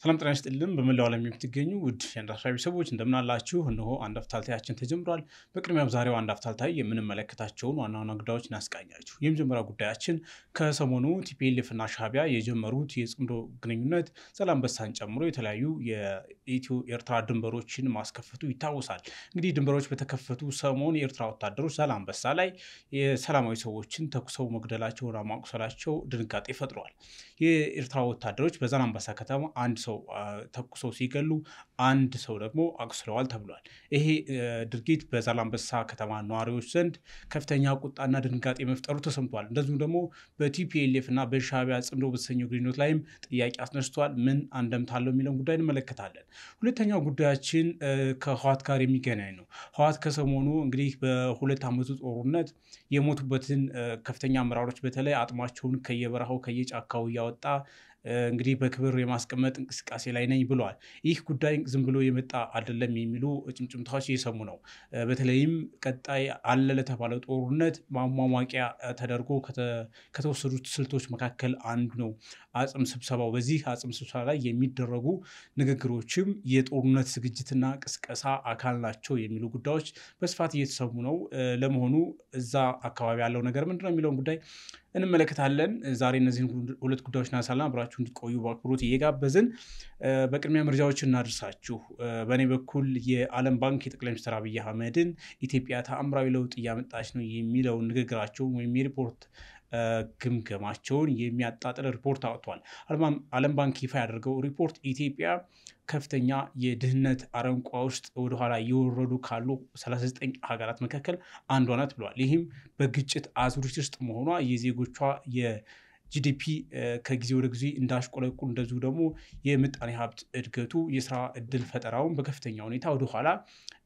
ሰላም ጤና ይስጥልን በመላው ዓለም የምትገኙ ውድ የአንዳፍታ ሰዎች እንደምን አላችሁ? እነሆ አንድ አፍታልታያችን ተጀምሯል። በቅድሚያም ዛሬው አንድ አፍታልታይ የምንመለከታቸውን ዋና ዋና ጉዳዮች እናስቃኛችሁ። የመጀመሪያው ጉዳያችን ከሰሞኑ ቲፒኤልኤፍ እና ሻዕቢያ የጀመሩት የጽምዶ ግንኙነት ዛላንበሳን ጨምሮ የተለያዩ የኢትዮ ኤርትራ ድንበሮችን ማስከፈቱ ይታወሳል። እንግዲህ ድንበሮች በተከፈቱ ሰሞን የኤርትራ ወታደሮች ዛላንበሳ ላይ የሰላማዊ ሰዎችን ተኩሰው መግደላቸውና ማቁሰላቸው ድንጋጤ ፈጥሯል። የኤርትራ ወታደሮች በዛላንበሳ ከተማ አንድ ሰው ተኩሰው ሲገሉ አንድ ሰው ደግሞ አቁስለዋል ተብሏል። ይሄ ድርጊት በዛላንበሳ ከተማ ነዋሪዎች ዘንድ ከፍተኛ ቁጣና ድንጋጤ መፍጠሩ ተሰምቷል። እንደዚሁም ደግሞ በቲፒኤልኤፍ እና በሻዕቢያ ጽምዶ በተሰኘው ግንኙነት ላይም ጥያቄ አስነስቷል። ምን አንደምታ አለው የሚለውን ጉዳይ እንመለከታለን። ሁለተኛው ጉዳያችን ከህወሓት ጋር የሚገናኝ ነው። ህወሓት ከሰሞኑ እንግዲህ በሁለት ዓመቱ ጦርነት የሞቱበትን ከፍተኛ አመራሮች በተለይ አጥማቸውን ከየበረሃው ከየጫካው እያወጣ እንግዲህ በክብር የማስቀመጥ እንቅስቃሴ ላይ ነኝ ብለዋል። ይህ ጉዳይ ዝም ብሎ የመጣ አይደለም የሚሉ ጭምጭምታዎች እየሰሙ ነው። በተለይም ቀጣይ አለ ለተባለው ጦርነት ማሟሟቂያ ተደርጎ ከተወሰዱት ስልቶች መካከል አንዱ ነው አጽም ስብሰባው። በዚህ አጽም ስብሰባ ላይ የሚደረጉ ንግግሮችም የጦርነት ዝግጅትና ቅስቀሳ አካል ናቸው የሚሉ ጉዳዮች በስፋት እየተሰሙ ነው። ለመሆኑ እዛ አካባቢ ያለው ነገር ምንድነው የሚለውን ጉዳይ እንመለከታለን። ዛሬ እነዚህን ሁለት ጉዳዮች እናነሳለን። አብራችሁ እንድትቆዩ በአክብሮት እየጋበዝን በቅድሚያ መረጃዎችን እናደርሳችሁ። በእኔ በኩል የዓለም ባንክ የጠቅላይ ሚኒስትር አብይ አህመድን ኢትዮጵያ ተአምራዊ ለውጥ እያመጣች ነው የሚለውን ንግግራቸውን ወይም የሪፖርት ግምገማቸውን የሚያጣጥል ሪፖርት አወጥቷል። ዓለም ባንክ ይፋ ያደርገው ሪፖርት ኢትዮጵያ ከፍተኛ የድህነት አረንቋ ውስጥ ወደኋላ እየወረዱ ካሉ 39 ሀገራት መካከል አንዷ ናት ብለዋል። ይህም በግጭት አዙሪት ውስጥ መሆኗ የዜጎቿ የጂዲፒ ከጊዜ ወደ ጊዜ እንዳሽቆለቁል፣ እንደዚሁ ደግሞ የምጣኔ ሀብት እድገቱ የስራ እድል ፈጠራውን በከፍተኛ ሁኔታ ወደኋላ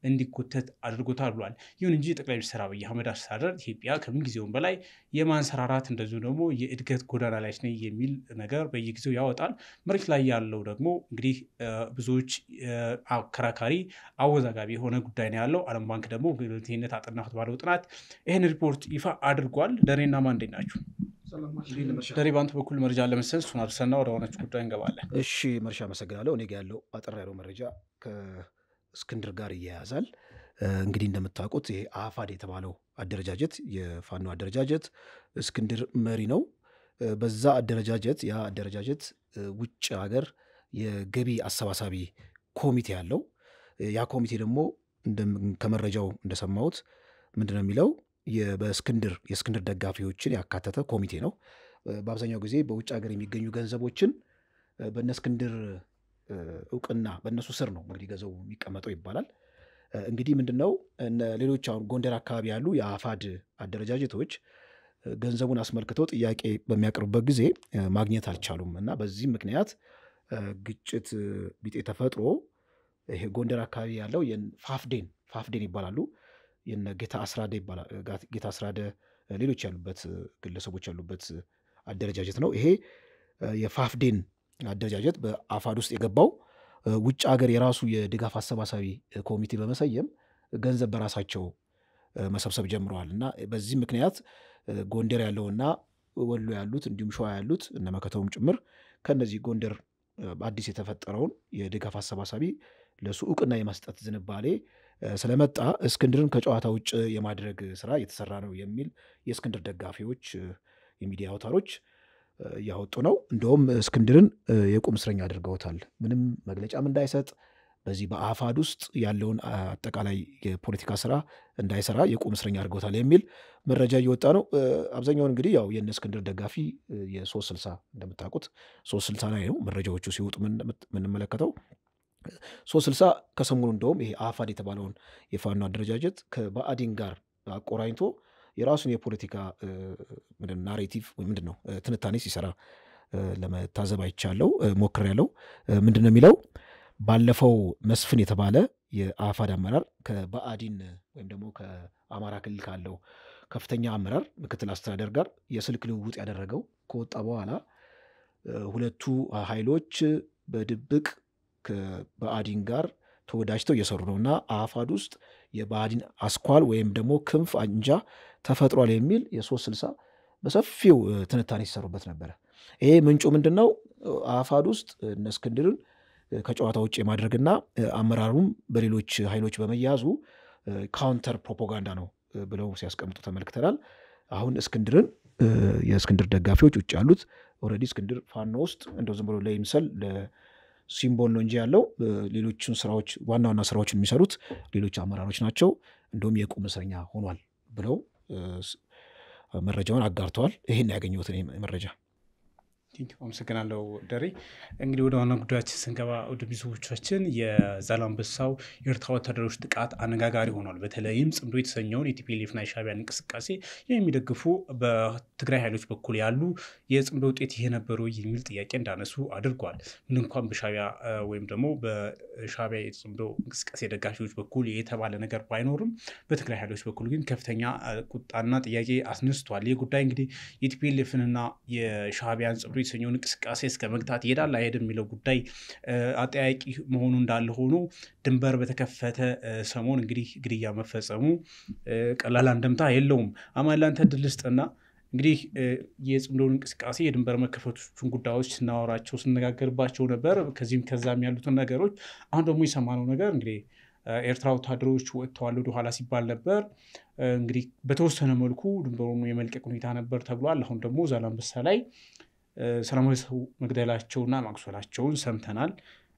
እንዲኮተት አድርጎታል ብሏል። ይሁን እንጂ ጠቅላይ ሚኒስትር አብይ አህመድ አስተዳደር ኢትዮጵያ ከምን ጊዜውም በላይ የማንሰራራት እንደዚሁ ደግሞ የእድገት ጎዳና ላይ ነች የሚል ነገር በየጊዜው ያወጣል። መሬት ላይ ያለው ደግሞ እንግዲህ ብዙዎች አከራካሪ አወዛጋቢ የሆነ ጉዳይ ነው ያለው። ዓለም ባንክ ደግሞ ገለልተኝነት አጠናሁት ባለው ጥናት ይህን ሪፖርት ይፋ አድርጓል። ደሬና ማንዴ ናችሁ? ደሬ ባንቱ በኩል መረጃ ለመሰል እሱን አድርሰና ወደ ሆነች ጉዳይ እንገባለን። እሺ መርሻ አመሰግናለሁ። እኔ ጋ ያለው አጠር ያለው መረጃ ከእስክንድር ጋር ይያያዛል። እንግዲህ እንደምታውቁት ይሄ አፋድ የተባለው አደረጃጀት የፋኖ አደረጃጀት እስክንድር መሪ ነው። በዛ አደረጃጀት ውጭ ሀገር የገቢ አሰባሳቢ ኮሚቴ ያለው ያ ኮሚቴ ደግሞ ከመረጃው እንደሰማሁት ምንድነው የሚለው የእስክንድር ደጋፊዎችን ያካተተ ኮሚቴ ነው። በአብዛኛው ጊዜ በውጭ ሀገር የሚገኙ ገንዘቦችን በእነ እስክንድር እውቅና በእነሱ ስር ነው እንግዲህ ገንዘቡ የሚቀመጠው ይባላል። እንግዲህ ምንድነው ሌሎች አሁን ጎንደር አካባቢ ያሉ የአፋድ አደረጃጀቶች ገንዘቡን አስመልክተው ጥያቄ በሚያቀርቡበት ጊዜ ማግኘት አልቻሉም እና በዚህ ምክንያት ግጭት ቢጤ ተፈጥሮ ይሄ ጎንደር አካባቢ ያለው ፋፍዴን ይባላሉ የነ ጌታ አስራደ ሌሎች ያሉበት ግለሰቦች ያሉበት አደረጃጀት ነው። ይሄ የፋፍዴን አደረጃጀት በአፋድ ውስጥ የገባው ውጭ ሀገር የራሱ የድጋፍ አሰባሳቢ ኮሚቴ በመሰየም ገንዘብ በራሳቸው መሰብሰብ ጀምረዋል እና በዚህ ምክንያት ጎንደር ያለውና ወሎ ያሉት እንዲሁም ሸዋ ያሉት እነ መከተውም ጭምር ከነዚህ ጎንደር አዲስ የተፈጠረውን የድጋፍ አሰባሳቢ ለሱ እውቅና የመስጠት ዝንባሌ ስለመጣ እስክንድርን ከጨዋታ ውጭ የማድረግ ስራ እየተሰራ ነው የሚል የእስክንድር ደጋፊዎች የሚዲያ አውታሮች እያወጡ ነው። እንደውም እስክንድርን የቁም እስረኛ አድርገውታል። ምንም መግለጫም እንዳይሰጥ በዚህ በአፋድ ውስጥ ያለውን አጠቃላይ የፖለቲካ ስራ እንዳይሰራ የቁም እስረኛ አድርገውታል የሚል መረጃ እየወጣ ነው። አብዛኛውን እንግዲህ ያው የነ እስክንድር ደጋፊ የ360 እንደምታውቁት 360 ላይ ነው መረጃዎቹ ሲወጡ የምንመለከተው። 360 ከሰሞኑ እንደውም ይሄ አፋድ የተባለውን የፋኖ አደረጃጀት ከብአዴን ጋር አቆራኝቶ የራሱን የፖለቲካ ናሬቲቭ ምንድነው ትንታኔ ሲሰራ ለመታዘብ አይቻለው ሞክሬያለሁ። ምንድነው የሚለው ባለፈው መስፍን የተባለ የአፋድ አመራር ከብአዴን ወይም ደግሞ ከአማራ ክልል ካለው ከፍተኛ አመራር ምክትል አስተዳደር ጋር የስልክ ልውውጥ ያደረገው ከወጣ በኋላ ሁለቱ ኃይሎች በድብቅ ከብአዴን ጋር ተወዳጅተው እየሰሩ ነውና አፋድ ውስጥ የብአዴን አስኳል ወይም ደግሞ ክንፍ አንጃ ተፈጥሯል የሚል የ360 በሰፊው ትንታኔ ሲሰሩበት ነበር። ይሄ ምንጩ ምንድነው? አፋድ ውስጥ እነ እስክንድርን ከጨዋታ ውጭ የማድረግና አመራሩም በሌሎች ኃይሎች በመያዙ ካውንተር ፕሮፓጋንዳ ነው ብለው ሲያስቀምጡ ተመልክተናል። አሁን እስክንድርን የእስክንድር ደጋፊዎች ውጭ ያሉት ኦልሬዲ እስክንድር ፋኖ ውስጥ እንደው ዝም ብሎ ለይምሰል ለሲምቦል ነው እንጂ ያለው ሌሎችን ስራዎች ዋና ዋና ስራዎችን የሚሰሩት ሌሎች አመራሮች ናቸው። እንደውም የቁም እስረኛ ሆኗል ብለው መረጃውን አጋርተዋል። ይሄን ያገኘሁት መረጃ። አመሰግናለሁ ደሬ። እንግዲህ ወደ ዋና ጉዳያችን ስንገባ ወደ ብዙዎቻችን የዛላንበሳው የኤርትራ ወታደሮች ጥቃት አነጋጋሪ ሆኗል። በተለይም ጽምዶ የተሰኘውን የቲፒኤልኤፍና የሻዕቢያን እንቅስቃሴ የሚደግፉ በትግራይ ኃይሎች በኩል ያሉ የጽምዶ ውጤት ይሄ ነበሩ የሚል ጥያቄ እንዳነሱ አድርጓል። ምን እንኳን በሻዕቢያ ወይም ደግሞ በሻዕቢያ የጽምዶ እንቅስቃሴ ደጋፊዎች በኩል የተባለ ነገር ባይኖርም በትግራይ ኃይሎች በኩል ግን ከፍተኛ ቁጣና ጥያቄ አስነስቷል። ይህ ጉዳይ እንግዲህ የቲፒኤልኤፍንና የሻዕቢያን ጽምዶ የተሰኘውን እንቅስቃሴ እስከ መግታት ይሄዳል አይሄድም የሚለው ጉዳይ አጠያቂ መሆኑ እንዳለ ሆኖ ድንበር በተከፈተ ሰሞን እንግዲህ ግድያ መፈጸሙ ቀላል አንደምታ የለውም። አማላንተ ድልስጥና እንግዲህ የጽምዶን እንቅስቃሴ የድንበር መከፈቱን ጉዳዮች ስናወራቸው ስንነጋገርባቸው ነበር። ከዚህም ከዛም ያሉትን ነገሮች አሁን ደግሞ የሰማነው ነገር እንግዲህ ኤርትራ ወታደሮች ወጥተዋል ወደ ኋላ ሲባል ነበር። እንግዲህ በተወሰነ መልኩ ድንበሩን የመልቀቅ ሁኔታ ነበር ተብሏል። አሁን ደግሞ ዛላንበሳ ላይ ሰላማዊ ሰው መግደላቸውና ማቁሰላቸውን ሰምተናል።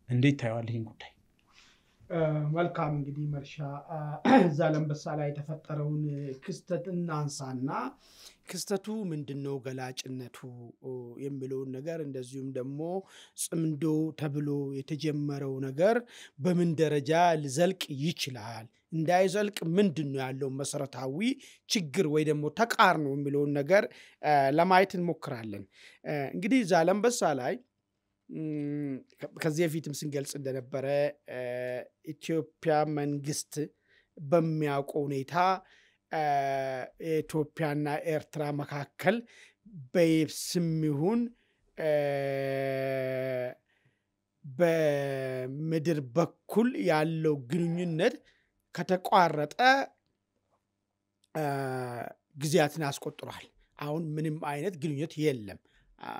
እንዴት ታየዋል ይህን ጉዳይ? መልካም እንግዲህ መርሻ ዛላንበሳ ላይ የተፈጠረውን ክስተት እናንሳና ክስተቱ ምንድነው ገላጭነቱ የሚለውን ነገር እንደዚሁም ደግሞ ጽምዶ ተብሎ የተጀመረው ነገር በምን ደረጃ ሊዘልቅ ይችላል እንዳይዘልቅ ምንድነው ያለው መሰረታዊ ችግር ወይ ደግሞ ተቃርኖ የሚለውን ነገር ለማየት እንሞክራለን። እንግዲህ ዛላንበሳ ላይ ከዚህ በፊትም ስንገልጽ እንደነበረ ኢትዮጵያ መንግስት በሚያውቀው ሁኔታ ኢትዮጵያና ኤርትራ መካከል በየብስም ይሁን በምድር በኩል ያለው ግንኙነት ከተቋረጠ ጊዜያትን አስቆጥሯል። አሁን ምንም አይነት ግንኙነት የለም።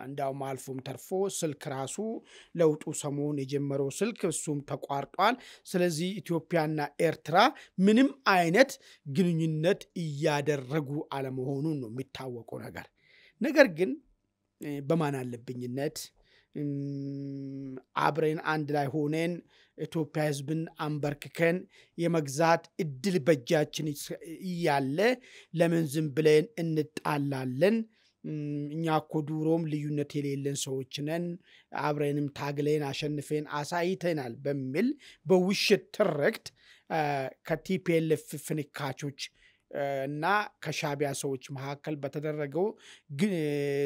እንዳው ማልፎም ተርፎ ስልክ ራሱ ለውጡ ሰሞን የጀመረው ስልክ እሱም ተቋርጧል። ስለዚህ ኢትዮጵያና ኤርትራ ምንም አይነት ግንኙነት እያደረጉ አለመሆኑን ነው የሚታወቀው ነገር። ነገር ግን በማን አለብኝነት አብረን አንድ ላይ ሆነን ኢትዮጵያ ህዝብን አንበርክከን የመግዛት እድል በእጃችን እያለ ለምን ዝም ብለን እንጣላለን? እኛ እኮ ድሮም ልዩነት የሌለን ሰዎች ነን፣ አብረንም ታግለን አሸንፈን አሳይተናል በሚል በውሸት ትርክት ከቲፒኤልኤፍ ፍንካቾች እና ከሻዕቢያ ሰዎች መካከል በተደረገው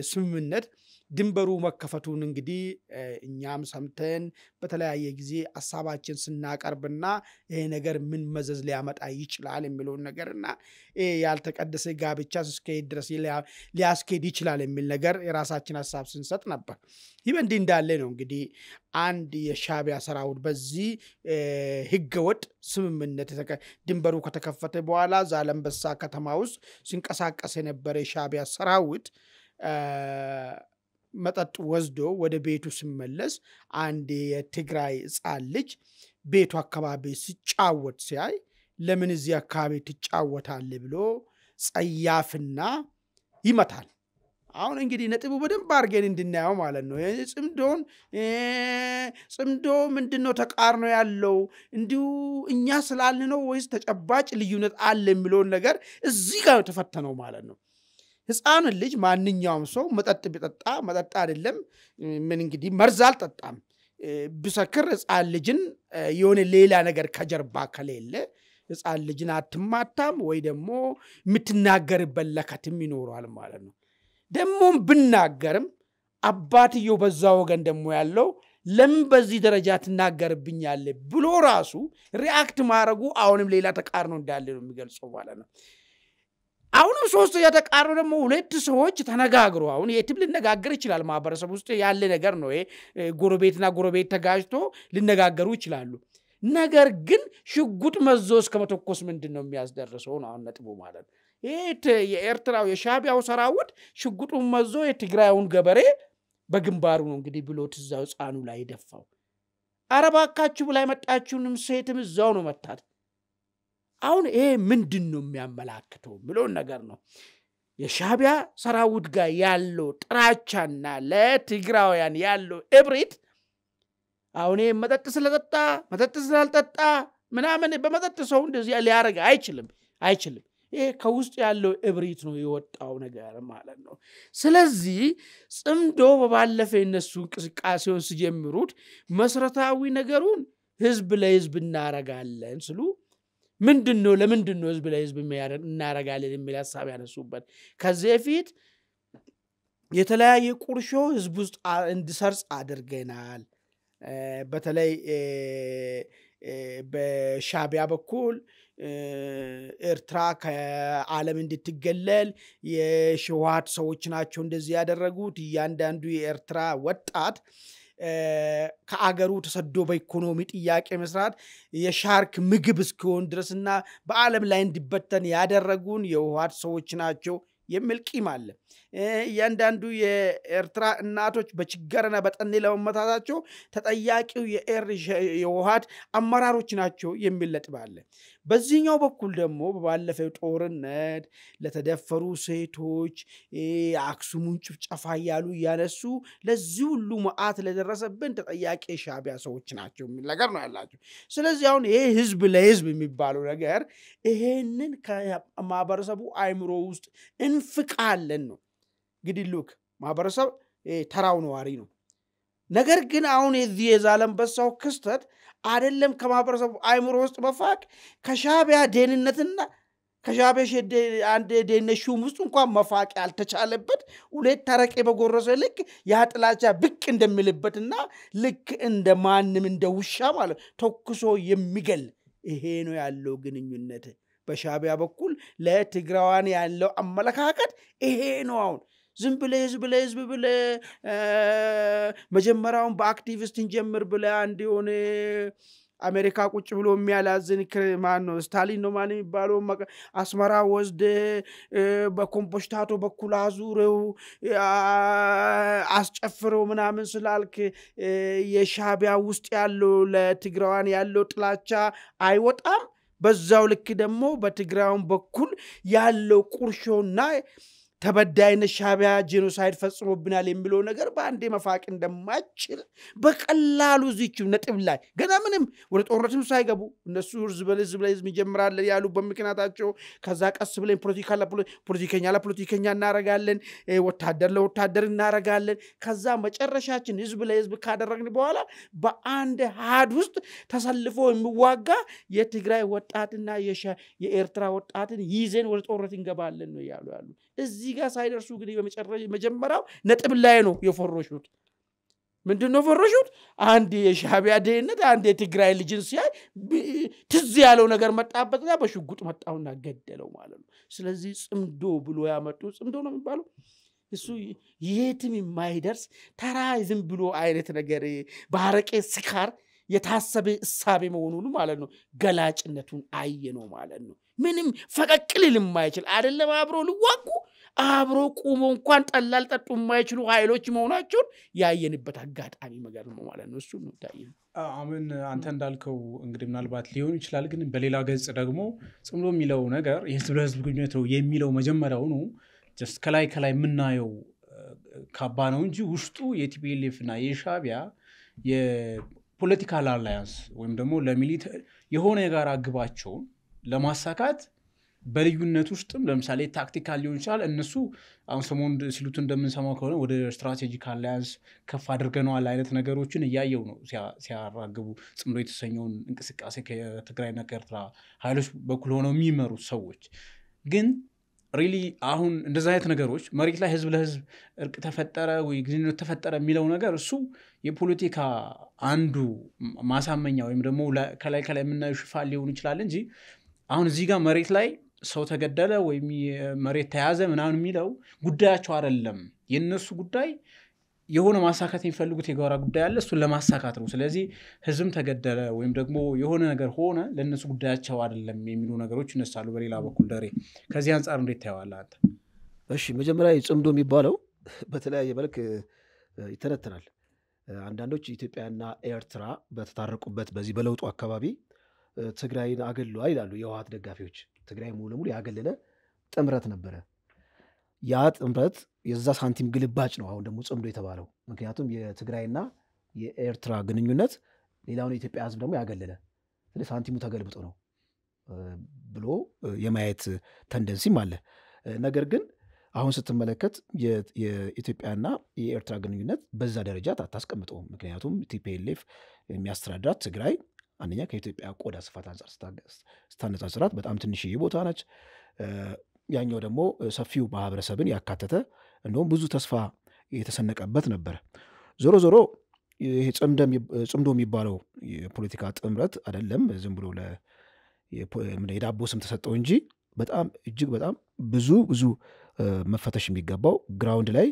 ስምምነት ድንበሩ መከፈቱን እንግዲህ እኛም ሰምተን በተለያየ ጊዜ ሐሳባችን ስናቀርብና ይሄ ነገር ምን መዘዝ ሊያመጣ ይችላል የሚለው ነገርና ያልተቀደሰ ጋብቻ እስከ ድረስ ሊያስኬድ ይችላል የሚል ነገር የራሳችን ሐሳብ ስንሰጥ ነበር። ይህ እንዲህ እንዳለ ነው እንግዲህ አንድ የሻዕቢያ ሰራዊት በዚህ ህገወጥ ስምምነት ድንበሩ ከተከፈተ በኋላ ዛላንበሳ ከተማ ውስጥ ሲንቀሳቀስ የነበረ የሻዕቢያ ሰራዊት መጠጥ ወስዶ ወደ ቤቱ ሲመለስ አንድ የትግራይ ሕፃን ልጅ ቤቱ አካባቢ ሲጫወት ሲያይ ለምን እዚህ አካባቢ ትጫወታለህ ብሎ ጸያፍና ይመታል። አሁን እንግዲህ ነጥቡ በደንብ አድርገን እንድናየው ማለት ነው። ጽምዶ ምንድነው ተቃርኖ ያለው እንዲሁ እኛ ስላልን ነው ወይስ ተጨባጭ ልዩነት አለ የሚለውን ነገር እዚህ ጋር ተፈተነው ማለት ነው። ሕፃን ልጅ ማንኛውም ሰው መጠጥ ቢጠጣ መጠጥ አይደለም ምን እንግዲህ መርዝ አልጠጣም ቢሰክር ሕፃን ልጅን የሆነ ሌላ ነገር ከጀርባ ከሌለ ሕፃን ልጅን አትማታም ወይ ደግሞ የምትናገርበት ለከትም ይኖራል ማለት ነው። ደሞም ብናገርም አባትየው በዛ ወገን ደሞ ያለው ለምን በዚህ ደረጃ ትናገርብኛለህ ብሎ ራሱ ሪአክት ማድረጉ አሁንም ሌላ ተቃርኖ እንዳለ ነው የሚገልጸው ማለት ነው። አሁንም ሶስት የተቃረኑ ደግሞ ሁለት ሰዎች ተነጋግሩ አሁን የትም ልነጋገር ይችላል ማህበረሰብ ውስጥ ያለ ነገር ነው። ጎረቤትና ጎረቤት ተጋጅቶ ልነጋገሩ ይችላሉ። ነገር ግን ሽጉጥ መዞ እስከመተኮስ ምንድነው የሚያስደርሰው ነው አሁን ነጥቡ ማለት ነው። የኤርትራው የሻዕቢያው ሰራዊት ሽጉጡን መዞ የትግራዩን ገበሬ በግንባሩ ነው እንግዲህ ብሎት እዛው ሕፃኑ ላይ ደፋው። አረባካችሁ ብላ መጣችሁንም ሴትም እዛው ነው መታት። አሁን ይሄ ምንድነው የሚያመላክተው ብሎን ነገር ነው። የሻቢያ ሰራዊት ጋር ያለው ጥራቻና ለትግራውያን ያለው እብሪት አሁን መጠጥ ስለጠጣ መጠጥ ስላልጠጣ ምናምን በመጠጥ ሰው እንደዚህ ሊያረጋ አይችልም። ይሄ ከውስጥ ያለው እብሪት ነው የወጣው ነገር ማለት ነው። ስለዚህ ጽምዶ በባለፈ እነሱ እንቅስቃሴውን ሲጀምሩት መሰረታዊ ነገሩን ህዝብ ለህዝብ እናረጋለን ስሉ ምንድነው ለምንድነው ህዝብ ለህዝብ እናረጋለን የሚል ሐሳብ ያነሱበት ከዚህ በፊት የተለያየ ቁርሾ ህዝብ ውስጥ እንዲሰርጽ አድርገናል። በተለይ በሻቢያ በኩል ኤርትራ ከዓለም እንድትገለል የህወሓት ሰዎች ናቸው እንደዚህ ያደረጉት። እያንዳንዱ የኤርትራ ወጣት ከአገሩ ተሰዶ በኢኮኖሚ ጥያቄ መስራት የሻርክ ምግብ እስኪሆን ድረስና በዓለም ላይ እንዲበተን ያደረጉን የህወሓት ሰዎች ናቸው የሚል ቂም አለ። እያንዳንዱ የኤርትራ እናቶች በችግርና በጠኔ ለመመታታቸው ተጠያቂው የህወሓት አመራሮች ናቸው የሚል ነጥብ አለ። በዚህኛው በኩል ደግሞ ባለፈው ጦርነት ለተደፈሩ ሴቶች አክሱሙን ጭፍጨፋ ያሉ ያነሱ ለዚህ ሁሉ መዓት ለደረሰብን ተጠያቂ ሻቢያ ሰዎች ናቸው የሚል ነገር ነው ያላቸው። ስለዚህ አሁን ይሄ ህዝብ ለህዝብ የሚባለው ነገር ይሄንን ከማህበረሰቡ አይምሮ ውስጥ እንፍቃለን ነው። እንግዲህ ሉክ ማህበረሰብ ተራው ነዋሪ ነው። ነገር ግን አሁን የዚህ የዛላምበሳው ክስተት አይደለም ከማህበረሰቡ አይምሮ ውስጥ መፋቅ ከሻቢያ ደህንነትና ከሻቢያ አንድ ደህንነት ሹም ውስጥ እንኳን መፋቅ ያልተቻለበት ሁለት ተረቄ በጎረሰ ልክ ያጥላቻ ብቅ እንደሚልበትና ልክ እንደማንም እንደ ውሻ ማለት ተኩሶ የሚገል ይሄ ነው ያለው ግንኙነት በሻቢያ በኩል ለትግራዋን ያለው አመለካከት ይሄ ነው። አሁን ዝም ብለህ ህዝብ ብለህ መጀመሪያውን በአክቲቪስት እንጀምር ብለህ አንድ የሆነ አሜሪካ ቁጭ ብሎ የሚያላዝን ማን ነው ስታሊን ነው ማን የሚባለው አስመራ ወስደ በኮምፖስታቶ በኩል አዙረው አስጨፍረው ምናምን ስላልክ የሻቢያ ውስጥ ያለው ለትግራዋን ያለው ጥላቻ አይወጣም። በዛው ልክ ደግሞ በትግራውን በኩል ያለው ቁርሾና ተበዳይነት ሻቢያ ጄኖሳይድ ፈጽሞብናል የሚለው ነገር በአንዴ መፋቅ እንደማይችል በቀላሉ እዚች ነጥብ ላይ ገና ምንም ወደ ጦርነትም ሳይገቡ እነሱ ህዝብ ለህዝብ ይጀምራል ያሉ በምክንያታቸው ከዛ ቀስ ብለን ፖለቲከኛ ለፖለቲከኛ እናረጋለን ወታደር ለወታደር እናረጋለን ከዛ መጨረሻችን ህዝብ ለህዝብ ካደረግን በኋላ በአንድ ሀድ ውስጥ ተሰልፎ የሚዋጋ የትግራይ ወጣትና የኤርትራ ወጣትን ይዘን ወደ ጦርነት እንገባለን ነው ያሉ እዚህ ጋር ሳይደርሱ ግን በመጨረሻ መጀመሪያው ነጥብ ላይ ነው የፈሮሹት። ምንድነው ፈሮሹት? አንድ የሻቢያ ደህንነት አንድ የትግራይ ልጅን ሲያይ ትዝ ያለው ነገር መጣበትና በሽጉጥ መጣውና ገደለው ማለት ነው። ስለዚህ ጽምዶ ብሎ ያመጡ ጽምዶ ነው የሚባለው እሱ የትም የማይደርስ ተራ ዝም ብሎ አይነት ነገር በሐረቄ ስካር የታሰበ እሳቤ መሆኑን ማለት ነው ገላጭነቱን አየነው ማለት ነው። ምንም ፈቀቅል የማይችል አይደለም አብሮ ሊዋጉ አብሮ ቆሞ እንኳን ጠላል ጠጡ የማይችሉ ኃይሎች መሆናቸውን ያየንበት አጋጣሚ ነገር ነው ማለት ነው። እሱ ነው ታየው። አሁን አንተ እንዳልከው እንግዲህ ምናልባት ሊሆን ይችላል ግን በሌላ ገጽ ደግሞ ጽምዶ የሚለው ነገር የህዝብ ለህዝብ ግንኙነት ነው የሚለው መጀመሪያው ነው ጀስት ከላይ የምናየው ካባ ነው እንጂ ውስጡ የቲፒኤልኤፍ እና የሻቢያ የፖለቲካል አላያንስ ወይም ደግሞ ለሚሊተሪ የሆነ የጋራ ግባቸውን ለማሳካት በልዩነት ውስጥም ለምሳሌ ታክቲካል ሊሆን ይችላል እነሱ አሁን ሰሞን ሲሉት እንደምንሰማው ከሆነ ወደ ስትራቴጂክ አላያንስ ከፍ አድርገናል አይነት ነገሮችን ያያየው ነው ሲያራግቡ ጽምዶ የተሰኘውን እንቅስቃሴ ከትግራይና ከኤርትራ ኃይሎች በኩል ሆነው የሚመሩት ሰዎች ግን ሪሊ አሁን እንደዛ አይነት ነገሮች መሬት ላይ ህዝብ ለህዝብ እርቅ ተፈጠረ ወይ ግንኙነት ተፈጠረ የሚለው ነገር እሱ የፖለቲካ አንዱ ማሳመኛ ወይም ደግሞ ከላይ የምናየው ሽፋን ሊሆን ይችላል እንጂ አሁን እዚህ ጋር መሬት ላይ ሰው ተገደለ ወይ መሬት ተያዘ ምናምን የሚለው ጉዳያቸው አይደለም። የነሱ ጉዳይ የሆነ ማሳካት የሚፈልጉት የጋራ ጉዳይ አለ እሱን ለማሳካት ነው። ስለዚህ ህዝብም ተገደለ ወይም ደግሞ የሆነ ነገር ሆነ ለነሱ ጉዳያቸው አይደለም የሚሉ ነገሮች ይነሳሉ። በሌላ በኩል ደሬ ከዚህ አንፃር እንዴት ታያዋለህ አንተ? እሺ መጀመሪያ ጽምዶ የሚባለው በተለያየ መልክ ይተነተናል። አንዳንዶች ኢትዮጵያና ኤርትራ በተታረቁበት በዚህ በለውጡ አካባቢ ትግራይን አገልሏል ይላሉ የህወሓት ደጋፊዎች። ትግራይ ሙሉ ለሙሉ ያገለለ ጥምረት ነበረ። ያ ጥምረት የዛ ሳንቲም ግልባጭ ነው አሁን ደግሞ ጽምዶ የተባለው። ምክንያቱም የትግራይና የኤርትራ ግንኙነት ሌላውን የኢትዮጵያ ህዝብ ደግሞ ያገለለ፣ ስለዚህ ሳንቲሙ ተገልብጦ ነው ብሎ የማየት ተንደንሲም አለ። ነገር ግን አሁን ስትመለከት የኢትዮጵያና የኤርትራ ግንኙነት በዛ ደረጃ አታስቀምጠውም። ምክንያቱም ቲፒኤልኤፍ የሚያስተዳድራት ትግራይ አንደኛ ከኢትዮጵያ ቆዳ ስፋት አንጻር ስታነጻጽራት በጣም ትንሽዬ ቦታ ነች። ያኛው ደግሞ ሰፊው ማህበረሰብን ያካተተ እንደውም ብዙ ተስፋ የተሰነቀበት ነበረ። ዞሮ ዞሮ ይሄ ጽምዶ የሚባለው የፖለቲካ ጥምረት አይደለም ዝም ብሎ የዳቦ ስም ተሰጠው እንጂ በጣም እጅግ በጣም ብዙ መፈተሽ የሚገባው ግራውንድ ላይ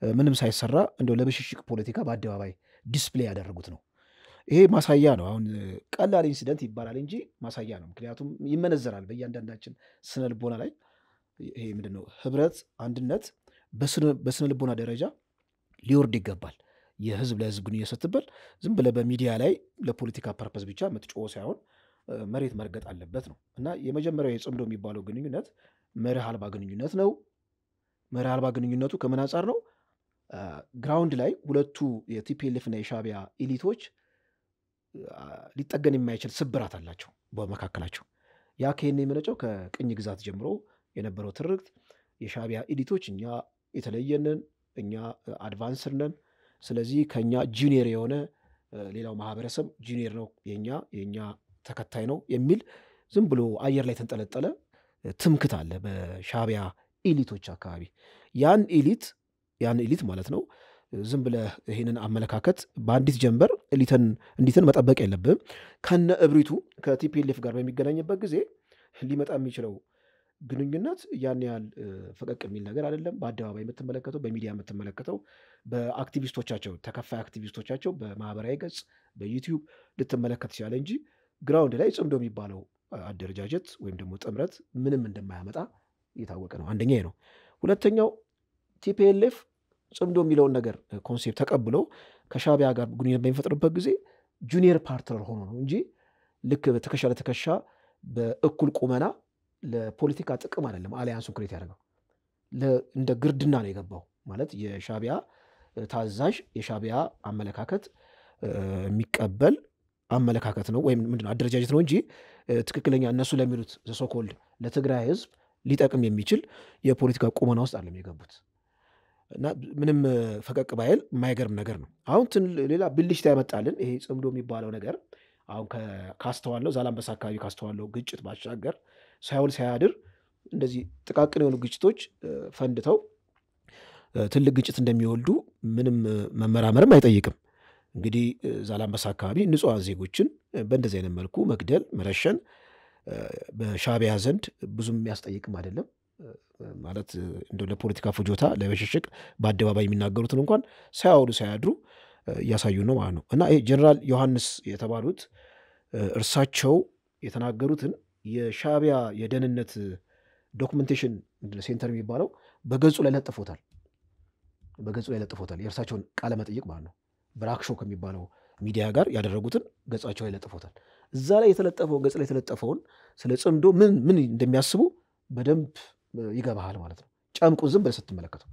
ምንም ሳይሰራ እንደው ለብሽሽቅ ፖለቲካ በአደባባይ ዲስፕሌይ ያደረጉት ነው። ይሄ ማሳያ ነው። አሁን ቀላል ኢንሲደንት ይባላል እንጂ ማሳያ ነው። ምክንያቱም ይመነዘራል በእያንዳንዳችን ስነ ልቦና ላይ። ይሄ ምንድነው ህብረት፣ አንድነት በስነ ልቦና ደረጃ ሊወርድ ይገባል። የህዝብ ለህዝብ ግንኙነት ስትባል ዝም ብለህ በሚዲያ ላይ ለፖለቲካ ፐርፐስ ብቻ የምትጮህ ሳይሆን መሬት መርገጥ አለበት ነው። እና የመጀመሪያው የጽምዶ የሚባለው ግንኙነት መርህ አልባ ግንኙነት ነው። መርህ አልባ ግንኙነቱ ከምን አንጻር ነው? ግራውንድ ላይ ሁለቱ የቲፒኤልኤፍ እና የሻዕቢያ ኤሊቶች ሊጠገን የማይችል ስብራት አላቸው በመካከላቸው። ያ ከየት የመነጨው? ከቅኝ ግዛት ጀምሮ የነበረው ትርክት የሻዕቢያ ኤሊቶች እኛ የተለየንን፣ እኛ አድቫንስድ ነን፣ ስለዚህ ከኛ ጁኒየር የሆነ ሌላው ማህበረሰብ ጁኒየር ነው፣ የኛ ተከታይ ነው የሚል ዝም ብሎ አየር ላይ ተንጠለጠለ ትምክት አለ በሻዕቢያ ኤሊቶች አካባቢ። ያን ኤሊት ማለት ነው ዝም ብለህ ይህንን አመለካከት በአንዲት ጀንበር እንዲትን መጠበቅ የለብህም። ከነ እብሪቱ ከቲፒኤልኤፍ ጋር በሚገናኝበት ጊዜ ሊመጣ የሚችለው ግንኙነት ያን ያህል ፈቀቅ የሚል ነገር አይደለም። በአደባባይ የምትመለከተው፣ በሚዲያ የምትመለከተው፣ በአክቲቪስቶቻቸው ተከፋይ አክቲቪስቶቻቸው በማህበራዊ ገጽ በዩቲዩብ ልትመለከት ይችላል እንጂ ግራውንድ ላይ ጽምዶ የሚባለው አደረጃጀት ወይም ደግሞ ጥምረት ምንም እንደማያመጣ የታወቀ ነው። አንደኛ ነው። ሁለተኛው ቲፒኤልኤፍ ጽምዶ የሚለውን ነገር ኮንሴፕት ተቀብሎ ከሻዕቢያ ጋር ግንኙነት በሚፈጥርበት ጊዜ ጁኒየር ፓርትነር ሆኖ ነው እንጂ ልክ በትከሻ ለትከሻ በእኩል ቁመና ለፖለቲካ ጥቅም አይደለም አሊያንሱን ክሬት ያደረገው። እንደ ግርድና ነው የገባው። ማለት የሻዕቢያ ታዛዥ፣ የሻዕቢያ አመለካከት የሚቀበል አመለካከት ነው ወይም ምንድነው አደረጃጀት ነው እንጂ ትክክለኛ እነሱ ለሚሉት ዘሶኮልድ ለትግራይ ህዝብ ሊጠቅም የሚችል የፖለቲካ ቁመና ውስጥ አይደለም የገቡት። እና ምንም ፈቀቅ ባይል የማይገርም ነገር ነው። አሁን ሌላ ብልሽታ ያመጣልን ይሄ ጽምዶ የሚባለው ነገር አሁን ካስተዋለው ዛላምበሳ አካባቢ ካስተዋለው ግጭት ባሻገር ሳይውል ሳያድር እንደዚህ ጥቃቅን የሆኑ ግጭቶች ፈንድተው ትልቅ ግጭት እንደሚወልዱ ምንም መመራመርም አይጠይቅም። እንግዲህ ዛላምበሳ አካባቢ ንጹሐን ዜጎችን በእንደዚህ አይነት መልኩ መግደል፣ መረሸን በሻዕቢያ ዘንድ ብዙም የሚያስጠይቅም አይደለም። ማለት እንደ ለፖለቲካ ፍጆታ ለበሽሽቅ በአደባባይ የሚናገሩትን እንኳን ሳያውሉ ሳያድሩ እያሳዩ ነው ማለት ነው። እና ይሄ ጀነራል ዮሐንስ የተባሉት እርሳቸው የተናገሩትን የሻዕቢያ የደህንነት ዶክመንቴሽን ሴንተር የሚባለው በገጹ ላይ ለጥፎታል። የእርሳቸውን ቃለ መጠይቅ ማለት ነው። ብራክሾ ከሚባለው ሚዲያ ጋር ያደረጉትን ገጻቸው ላይ ለጥፎታል። እዛ ላይ ገጽ ላይ የተለጠፈውን ስለ ጽምዶ ምን እንደሚያስቡ በደንብ ይገባሃል ማለት ነው። ጨምቁን ዝም ብለህ ስትመለከተው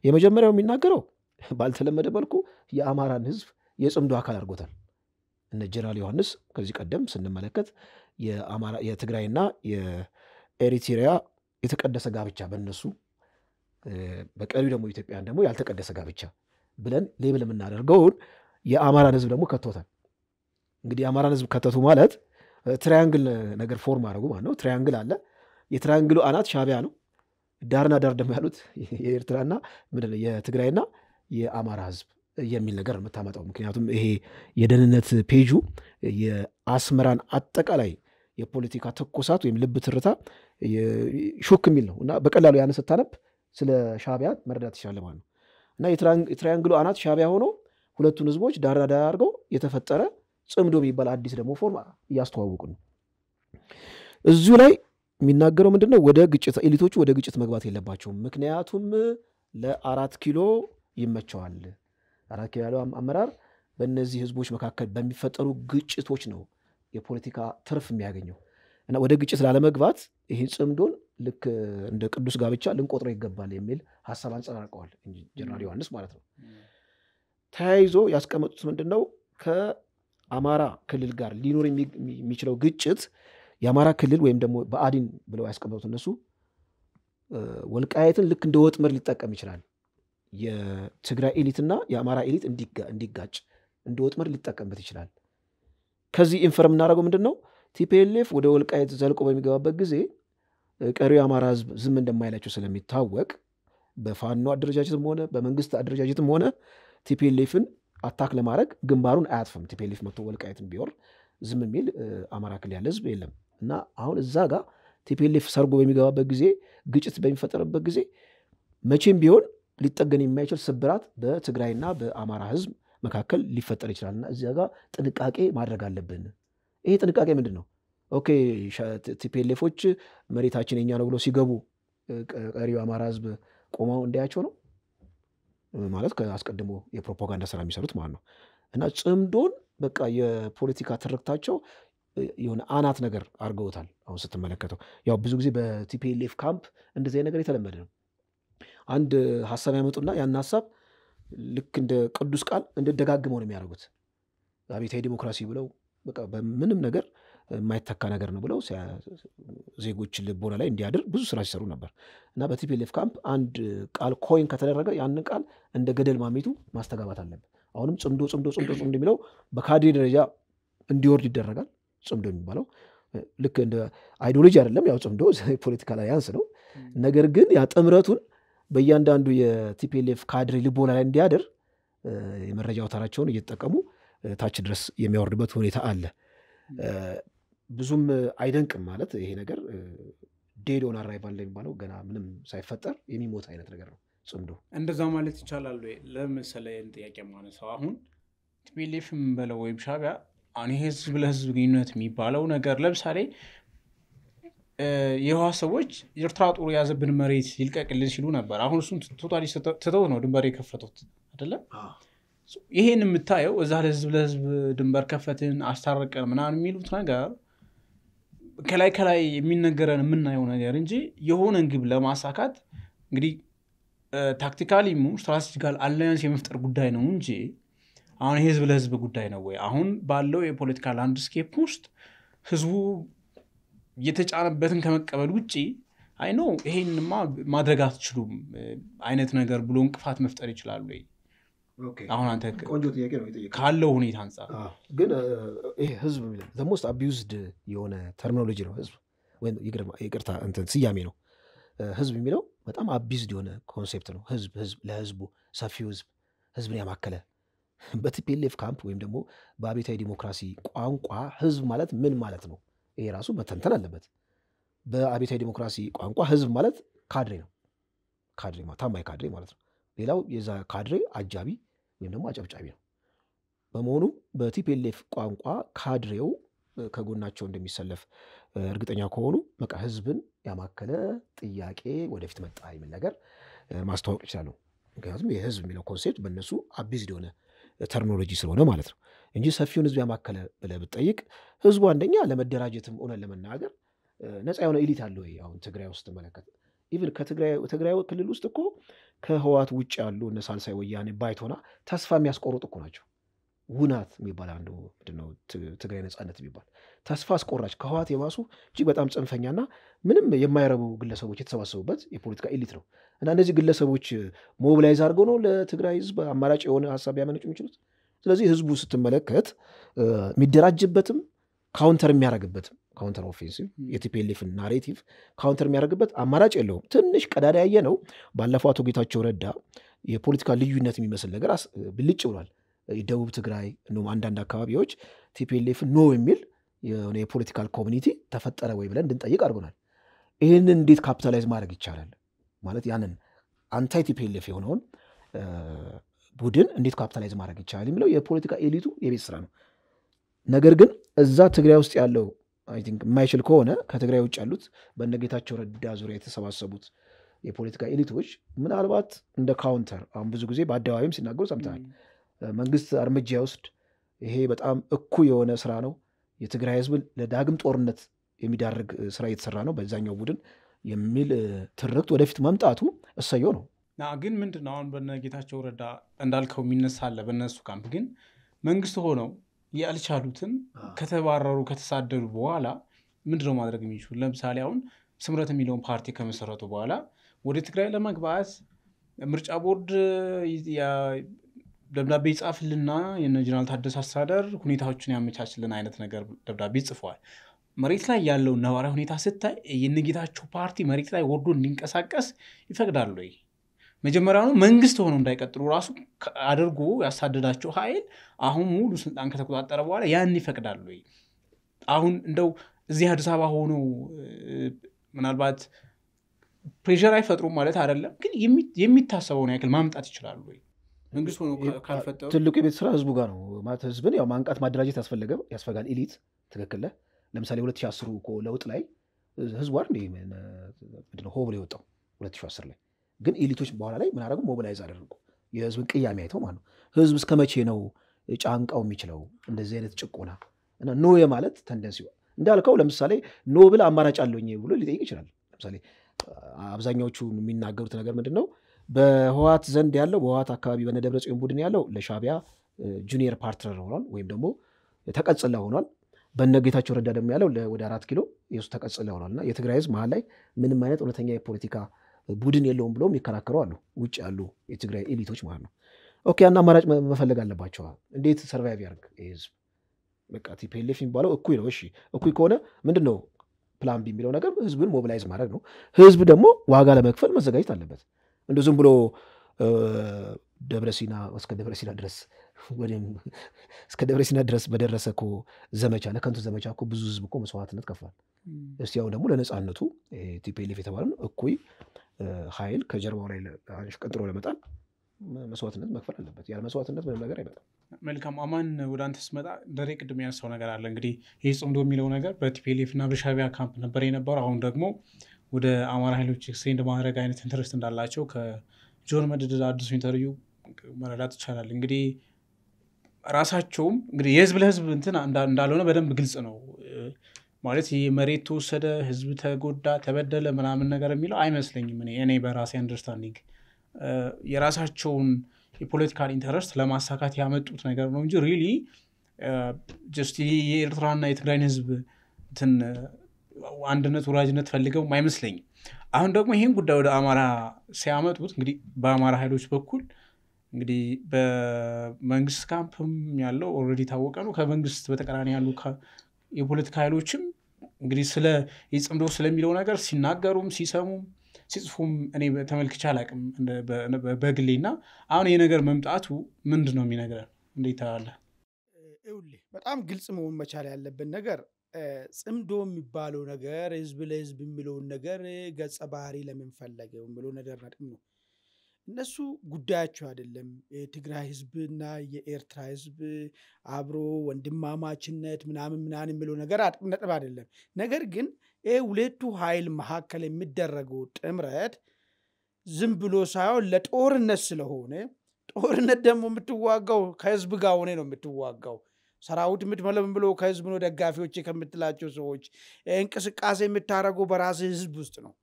የመጀመሪያው የሚናገረው ባልተለመደ መልኩ የአማራን ህዝብ የጽምዶ አካል አድርጎታል። እነ ጀነራል ዮሐንስ ከዚህ ቀደም ስንመለከት የትግራይና የኤሪትሪያ የተቀደሰ ጋብቻ በእነሱ በቀሪው ደግሞ ኢትዮጵያን ደግሞ ያልተቀደሰ ጋብቻ ብለን ሌብል የምናደርገውን የአማራን ህዝብ ደግሞ ከቶታል። እንግዲህ የአማራን ህዝብ ከተቱ ማለት ትራያንግል ነገር ፎርም አድርጉ ማለት ነው። ትራያንግል አለ። የትራያንግሉ አናት ሻዕቢያ ነው። ዳርና ዳር ደግሞ ያሉት የኤርትራና ምንድነው የትግራይና የአማራ ህዝብ የሚል ነገር የምታመጣው። ምክንያቱም ይሄ የደህንነት ፔጁ የአስመራን አጠቃላይ የፖለቲካ ተኮሳት ወይም ልብ ትርታ ሹክ የሚል ነው እና በቀላሉ ያን ስታነብ ስለ ሻዕቢያ መረዳት ይችላል ማለት ነው። እና የትራያንግሉ አናት ሻዕቢያ ሆኖ ሁለቱን ህዝቦች ዳርና ዳር አድርገው የተፈጠረ ጽምዶ የሚባል አዲስ ደግሞ ፎርም እያስተዋወቁ ነው። እዚሁ ላይ የሚናገረው ምንድነው? ኤሊቶቹ ወደ ግጭት መግባት የለባቸውም። ምክንያቱም ለ4 ኪሎ ይመቸዋል። 4 ኪሎ ያለው አመራር በእነዚህ ህዝቦች መካከል በሚፈጠሩ ግጭቶች ነው የፖለቲካ ትርፍ የሚያገኘው እና ወደ ግጭት ላለመግባት ይህን ጽምዶን ልክ እንደ ቅዱስ ጋብቻ ልንቆጥረው ይገባል የሚል ሀሳብ አንጸባርቀዋል ጀነራል ዮሐንስ ማለት ነው። ተያይዞ ያስቀመጡት ምንድነው ከአማራ ክልል ጋር ሊኖር የሚችለው ግጭት የአማራ ክልል ወይም ደግሞ በአዲን ብለው ያስቀመጡት እነሱ ወልቃይትን ልክ እንደ ወጥመድ ሊጠቀም ይችላል። የትግራይ ኤሊትና የአማራ ኤሊት እንዲጋጭ እንደ ወጥመድ ሊጠቀምበት ይችላል። ከዚህ ኢንፈርም እናደርገው ምንድነው ቲፒኤልኤፍ ወደ ወልቃይት ዘልቆ በሚገባበት ጊዜ ቀሪው የአማራ ህዝብ ዝም እንደማይላቸው ስለሚታወቅ በፋኖ አደረጃጀትም ሆነ በመንግስት አደረጃጀትም ሆነ ቲፒኤልኤፍን አታክ ለማድረግ ግንባሩን አያጥፍም። ቲፒኤልኤፍ መጥቶ ወልቃይትን ቢወር ዝም የሚል አማራ ክልል ያለ ህዝብ የለም እና አሁን እዛ ጋር ቲፒኤልኤፍ ሰርጎ በሚገባበት ጊዜ ግጭት በሚፈጠርበት ጊዜ መቼም ቢሆን ሊጠገን የማይችል ስብራት በትግራይና በአማራ ህዝብ መካከል ሊፈጠር ይችላልና እዚያ ጋር ጥንቃቄ ማድረግ አለብን። ይሄ ጥንቃቄ ምንድን ነው? ኦኬ ቲፒኤልኤፎች መሬታችን የኛ ነው ብሎ ሲገቡ ቀሪው አማራ ህዝብ ቆመው እንዲያቸው ነው ማለት ከአስቀድሞ የፕሮፓጋንዳ ስራ የሚሰሩት ማለት ነው። እና ጽምዶን በቃ የፖለቲካ ትርክታቸው የሆነ አናት ነገር አድርገውታል። አሁን ስትመለከተው ያው ብዙ ጊዜ በቲፒኤልኤፍ ካምፕ እንደዚህ ነገር የተለመደ ነው። አንድ ሀሳብ ያመጡና ያን ሀሳብ ልክ እንደ ቅዱስ ቃል እንደደጋግመው ነው የሚያደርጉት። አብዮታዊ ዲሞክራሲ ብለው በቃ በምንም ነገር የማይተካ ነገር ነው ብለው ዜጎች ልቦና ላይ እንዲያድር ብዙ ስራ ሲሰሩ ነበር እና በቲፒኤልኤፍ ካምፕ አንድ ቃል ኮይን ከተደረገ ያንን ቃል እንደ ገደል ማሚቱ ማስተጋባት አለበት። አሁንም ጽምዶ የሚለው በካድሬ ደረጃ እንዲወርድ ይደረጋል። ጽምዶ የሚባለው ልክ እንደ አይዲዮሎጂ አይደለም፣ ያው ጽምዶ ፖለቲካ ላይ ያንስ ነው። ነገር ግን ያ ጥምረቱን በእያንዳንዱ የቲፒኤልኤፍ ካድሬ ልቦና ላይ እንዲያድር የመረጃ አውታራቸውን እየተጠቀሙ ታች ድረስ የሚያወርድበት ሁኔታ አለ። ብዙም አይደንቅም ማለት ይሄ ነገር ዴድ ኦን አራይቫል የሚባለው ገና ምንም ሳይፈጠር የሚሞት አይነት ነገር ነው ጽምዶ። እንደዛ ማለት ይቻላል ወይ? ለምሳሌ ጥያቄ ማነሳው አሁን ቲፒኤልኤፍም በለው ወይም ሻዕቢያ አሁን ህዝብ ለህዝብ ግንኙነት የሚባለው ነገር ለምሳሌ የህወሓት ሰዎች ኤርትራ ጦር የያዘብን መሬት ይልቀቅልን ሲሉ ነበር። አሁን እሱን ቶታሊ ትተው ነው ድንበር የከፈቱት አይደለም? ይሄን የምታየው እዛ ለህዝብ ድንበር ከፈትን አስታረቀን ምናምን የሚሉት ነገር ከላይ የሚነገረን የምናየው ነገር እንጂ የሆነን ግብ ለማሳካት እንግዲህ ታክቲካሊ ስትራቴጂካል አላያንስ የመፍጠር ጉዳይ ነው እንጂ አሁን የህዝብ ለህዝብ ጉዳይ ነው ወይ? አሁን ባለው የፖለቲካ ላንድስኬፕ ውስጥ ህዝቡ የተጫነበትን ከመቀበል ውጪ አይ ነው ይሄንማ ማድረግ አትችሉም አይነት ነገር ብሎ እንቅፋት መፍጠር ይችላል ወይ? አሁን አንተ ቆንጆ ጥያቄ ነው የጠየቀው ካለው ሁኔታ አንፃር። ግን ይሄ ህዝብ የሚለው the most abused የሆነ ተርሚኖሎጂ ነው። ህዝብ ወይ ይቅርታ እንትን ስያሜ ነው። ህዝብ የሚለው በጣም አቢዝድ የሆነ ኮንሴፕት ነው። ህዝብ ለህዝቡ ሰፊው ህዝብን ያማከለ በቲፒኤልኤፍ ካምፕ ወይም ደግሞ በአብዮታዊ ዲሞክራሲ ቋንቋ ህዝብ ማለት ምን ማለት ነው? ይሄ ራሱ መተንተን አለበት። በአብዮታዊ ዲሞክራሲ ቋንቋ ህዝብ ማለት ካድሬ ነው። ካድሬ ማለት ታማኝ ካድሬ ማለት ነው። ሌላው የዛ ካድሬ አጃቢ ወይም ደግሞ አጨብጫቢ ነው። በመሆኑ በቲፒኤልኤፍ ቋንቋ ካድሬው ከጎናቸው እንደሚሰለፍ እርግጠኛ ከሆኑ በቃ ህዝብን ያማከለ ጥያቄ ወደፊት መጣ የሚል ነገር ማስተዋወቅ ይችላሉ። ምክንያቱም የህዝብ የሚለው ኮንሴፕት በእነሱ አቢዝድ የሆነ ተርሚኖሎጂ ስለሆነ ማለት ነው እንጂ ሰፊውን ህዝብ ያማከለ ብለህ ብትጠይቅ ህዝቡ አንደኛ ለመደራጀትም ሆነ ለመናገር ነፃ የሆነ ኤሊት አለ ወይ? አሁን ትግራይ ውስጥ ተመለከተ ኢቭን ከትግራይ ክልል ውስጥ እኮ ከህወሓት ውጭ ያሉ እነ ሳልሳይ ወያኔ ባይቶና ተስፋ የሚያስቆርጡ እኮ ናቸው። ውናት የሚባል አንዱ ምንድነው ትግራይ ነፃነት የሚባል ተስፋ አስቆራጭ ከህወሓት የባሱ እጅግ በጣም ጽንፈኛና ምንም የማይረቡ ግለሰቦች የተሰባሰቡበት የፖለቲካ ኤሊት ነው እና እነዚህ ግለሰቦች ሞቢላይዝ አድርገው ነው ለትግራይ ህዝብ አማራጭ የሆነ ሀሳብ ያመነጩ የሚችሉት። ስለዚህ ህዝቡ ስትመለከት የሚደራጅበትም ካውንተር የሚያደርግበትም ካውንተር ኦፌንሲቭ የቲፒኤልኤፍን ናሬቲቭ ካውንተር የሚያደርግበት አማራጭ የለውም። ትንሽ ቀዳዳ ያየ ነው። ባለፈው አቶ ጌታቸው ረዳ የፖለቲካ ልዩነት የሚመስል ነገር ብልጭ ብሏል። ደቡብ ትግራይ እንደውም አንዳንድ አካባቢዎች ቲፒኤልኤፍን ኖ የሚል የሆነ የፖለቲካል ኮሚኒቲ ተፈጠረ ወይ ብለን እንድንጠይቅ አድርጎናል። ይህንን እንዴት ካፒታላይዝ ማድረግ ይቻላል ማለት ያንን አንታይ ቲፒኤልኤፍ የሆነውን ቡድን እንዴት ካፒታላይዝ ማድረግ ይቻላል የሚለው የፖለቲካ ኤሊቱ የቤት ስራ ነው። ነገር ግን እዛ ትግራይ ውስጥ ያለው አይ ቲንክ የማይችል ከሆነ ከትግራይ ውጭ ያሉት በነጌታቸው ረዳ ዙሪያ የተሰባሰቡት የፖለቲካ ኤሊቶች ምናልባት እንደ ካውንተር አሁን ብዙ ጊዜ በአደባባይም ሲናገሩ ሰምተናል። መንግስት እርምጃ ይወስድ፣ ይሄ በጣም እኩይ የሆነ ስራ ነው፣ የትግራይ ህዝብን ለዳግም ጦርነት የሚዳርግ ስራ እየተሰራ ነው በዛኛው ቡድን የሚል ትርክት ወደፊት መምጣቱ እሰየው ነው። ግን ምንድን ነው አሁን በነጌታቸው ረዳ እንዳልከው የሚነሳለ በእነሱ ካምፕ ግን መንግስት ሆነው ያልቻሉትን ከተባረሩ ከተሳደዱ በኋላ ምንድነው ማድረግ የሚችሉ? ለምሳሌ አሁን ስምረት የሚለውን ፓርቲ ከመሰረቱ በኋላ ወደ ትግራይ ለመግባት ምርጫ ቦርድ ደብዳቤ ይጻፍልና የጀነራል ታደሰ አስተዳደር ሁኔታዎችን ያመቻችልን አይነት ነገር ደብዳቤ ጽፏል። መሬት ላይ ያለው ነባራዊ ሁኔታ ስታይ የነጌታቸው ፓርቲ መሬት ላይ ወርዶ እንዲንቀሳቀስ ይፈቅዳሉ ወይ? መጀመሪያውኑ መንግስት ሆኖ እንዳይቀጥሉ ራሱ አድርጎ ያሳደዳቸው ኃይል አሁን ሙሉ ስልጣን ከተቆጣጠረ በኋላ ያን ይፈቅዳሉ ወይ? አሁን እንደው እዚህ አዲስ አበባ ሆኖ ምናልባት ፕሬሸር አይፈጥሩም ማለት አይደለም፣ ግን የሚታሰበውን ያክል ማምጣት ይችላሉ ወይ? መንግስት ሆኖ ካልፈጠሩ ትልቁ የቤት ስራ ህዝቡ ጋር ነው ማለት ህዝብን ያው ማንቃት ማደራጀት ያስፈልጋል። ኤሊት ትክክለ። ለምሳሌ 2010 እኮ ለውጥ ላይ ህዝቡ አይደል ምንድነው ሆ ብሎ የወጣው 2010 ላይ ግን ኤሊቶች በኋላ ላይ ምን አደረጉ? ሞቢላይዝ አደረጉ። የህዝብን ቅያሜ አይተው ማለት ነው። ህዝብ እስከ መቼ ነው ጫንቃው የሚችለው እንደዚህ አይነት ጭቆና እና ኖ የማለት ተንደንሲ እንዳልከው ለምሳሌ ኖ ብለ አማራጭ አለኝ ብሎ ሊጠይቅ ይችላል። ለምሳሌ አብዛኛዎቹ የሚናገሩት ነገር ምንድነው? በህወሓት ዘንድ ያለው በህወሓት አካባቢ በነደብረጽዮን ቡድን ያለው ለሻቢያ ጁኒየር ፓርትነር ሆኗል ወይም ደግሞ ተቀጽላ ሆኗል። በነጌታቸው ረዳ ደግሞ ያለው ወደ 4 ኪሎ የሱ ተቀጽላ ሆኗልና የትግራይ ህዝብ መሀል ላይ ምንም አይነት እውነተኛ የፖለቲካ ቡድን የለውም ብለው የሚከራከሩ አሉ፣ ውጭ ያሉ የትግራይ ኤሊቶች ማለት ነው። ኦኬ እና አማራጭ መፈለግ አለባቸው። እንዴት ሰርቫይቭ ያርግ ህዝብ? በቃ ቲፒኤልኤፍ የሚባለው እኩይ ነው። እሺ እኩይ ከሆነ ምንድነው ፕላን ቢ የሚለው ነገር ህዝብን ሞቢላይዝ ማድረግ ነው። ህዝብ ደግሞ ዋጋ ለመክፈል መዘጋጀት አለበት። እንደው ዝም ብሎ ደብረሲና እስከ ደብረሲና ድረስ በደረሰ እኮ ዘመቻ ለከንቱ ዘመቻ እኮ ብዙ ህዝብ እኮ መስዋዕትነት ከፍሏል። እስቲ ያው ደግሞ ለነጻነቱ ቲፒኤልኤፍ የተባለው እኩይ ኃይል ከጀርባው ላይ ቀጥሮ ለመጣል መስዋዕትነት መክፈል አለበት። ያለ መስዋዕትነት ምንም ነገር አይመጣም። መልካም አማን፣ ወደ አንተ ስመጣ ደሬ ቅድም ያነሳው ነገር አለ። እንግዲህ ይህ ጽምዶ የሚለው ነገር በቲፒኤልኤፍ እና በሻቢያ ካምፕ ነበር የነበረው። አሁን ደግሞ ወደ አማራ ኃይሎች ኤክስቴንድ ማድረግ አይነት ኢንተረስት እንዳላቸው ከጆን መድድ አዲሱ ኢንተርቪው መረዳት ይቻላል። እንግዲህ ራሳቸውም እንግዲህ የህዝብ ለህዝብ እንትን እንዳልሆነ በደንብ ግልጽ ነው። ማለት ይህ መሬት ተወሰደ፣ ህዝብ ተጎዳ፣ ተበደለ ምናምን ነገር የሚለው አይመስለኝም። እኔ በራሴ አንደርስታንዲንግ የራሳቸውን የፖለቲካል ኢንተረስት ለማሳካት ያመጡት ነገር ነው እንጂ ሪሊ ጀስት የኤርትራና የትግራይን ህዝብ እንትን አንድነት ወራጅነት ፈልገው አይመስለኝም። አሁን ደግሞ ይሄን ጉዳይ ወደ አማራ ሲያመጡት እንግዲህ በአማራ ኃይሎች በኩል እንግዲህ በመንግስት ካምፕም ያለው ኦልሬዲ ታወቀ ነው። ከመንግስት በተቀራኒ ያሉ የፖለቲካ ኃይሎችም እንግዲህ ስለ ይጽምዶ ስለሚለው ነገር ሲናገሩም ሲሰሙም ሲጽፉም እኔ ተመልክቼ አላቅም በግሌና አሁን ይሄ ነገር መምጣቱ ምንድነው የሚነግረን? እንዴት አለ? በጣም ግልጽ መሆን መቻል ያለብን ነገር ጽምዶ የሚባለው ነገር ህዝብ ለህዝብ የሚለውን ነገር ገጸ ባህሪ ለምን ፈለገው የሚለው ነገር ነው። እነሱ ጉዳያቸው አይደለም። የትግራይ ህዝብና የኤርትራ ህዝብ አብሮ ወንድማማችነት ምናምን የሚለው ነገር ነጥብ አይደለም። ነገር ግን ሁለቱ ኃይል መካከል የሚደረገው ጥምረት ዝም ብሎ ሳይሆን ለጦርነት ስለሆነ ጦርነት ደግሞ የምትዋጋው ከህዝብ ጋር ሆነ ነው የምትዋጋው። ሰራዊት የምትመለም ብሎ ከህዝብ ነው ደጋፊዎች ከምትላቸው ሰዎች እንቅስቃሴ የምታረገው በራስ ህዝብ ውስጥ ነው።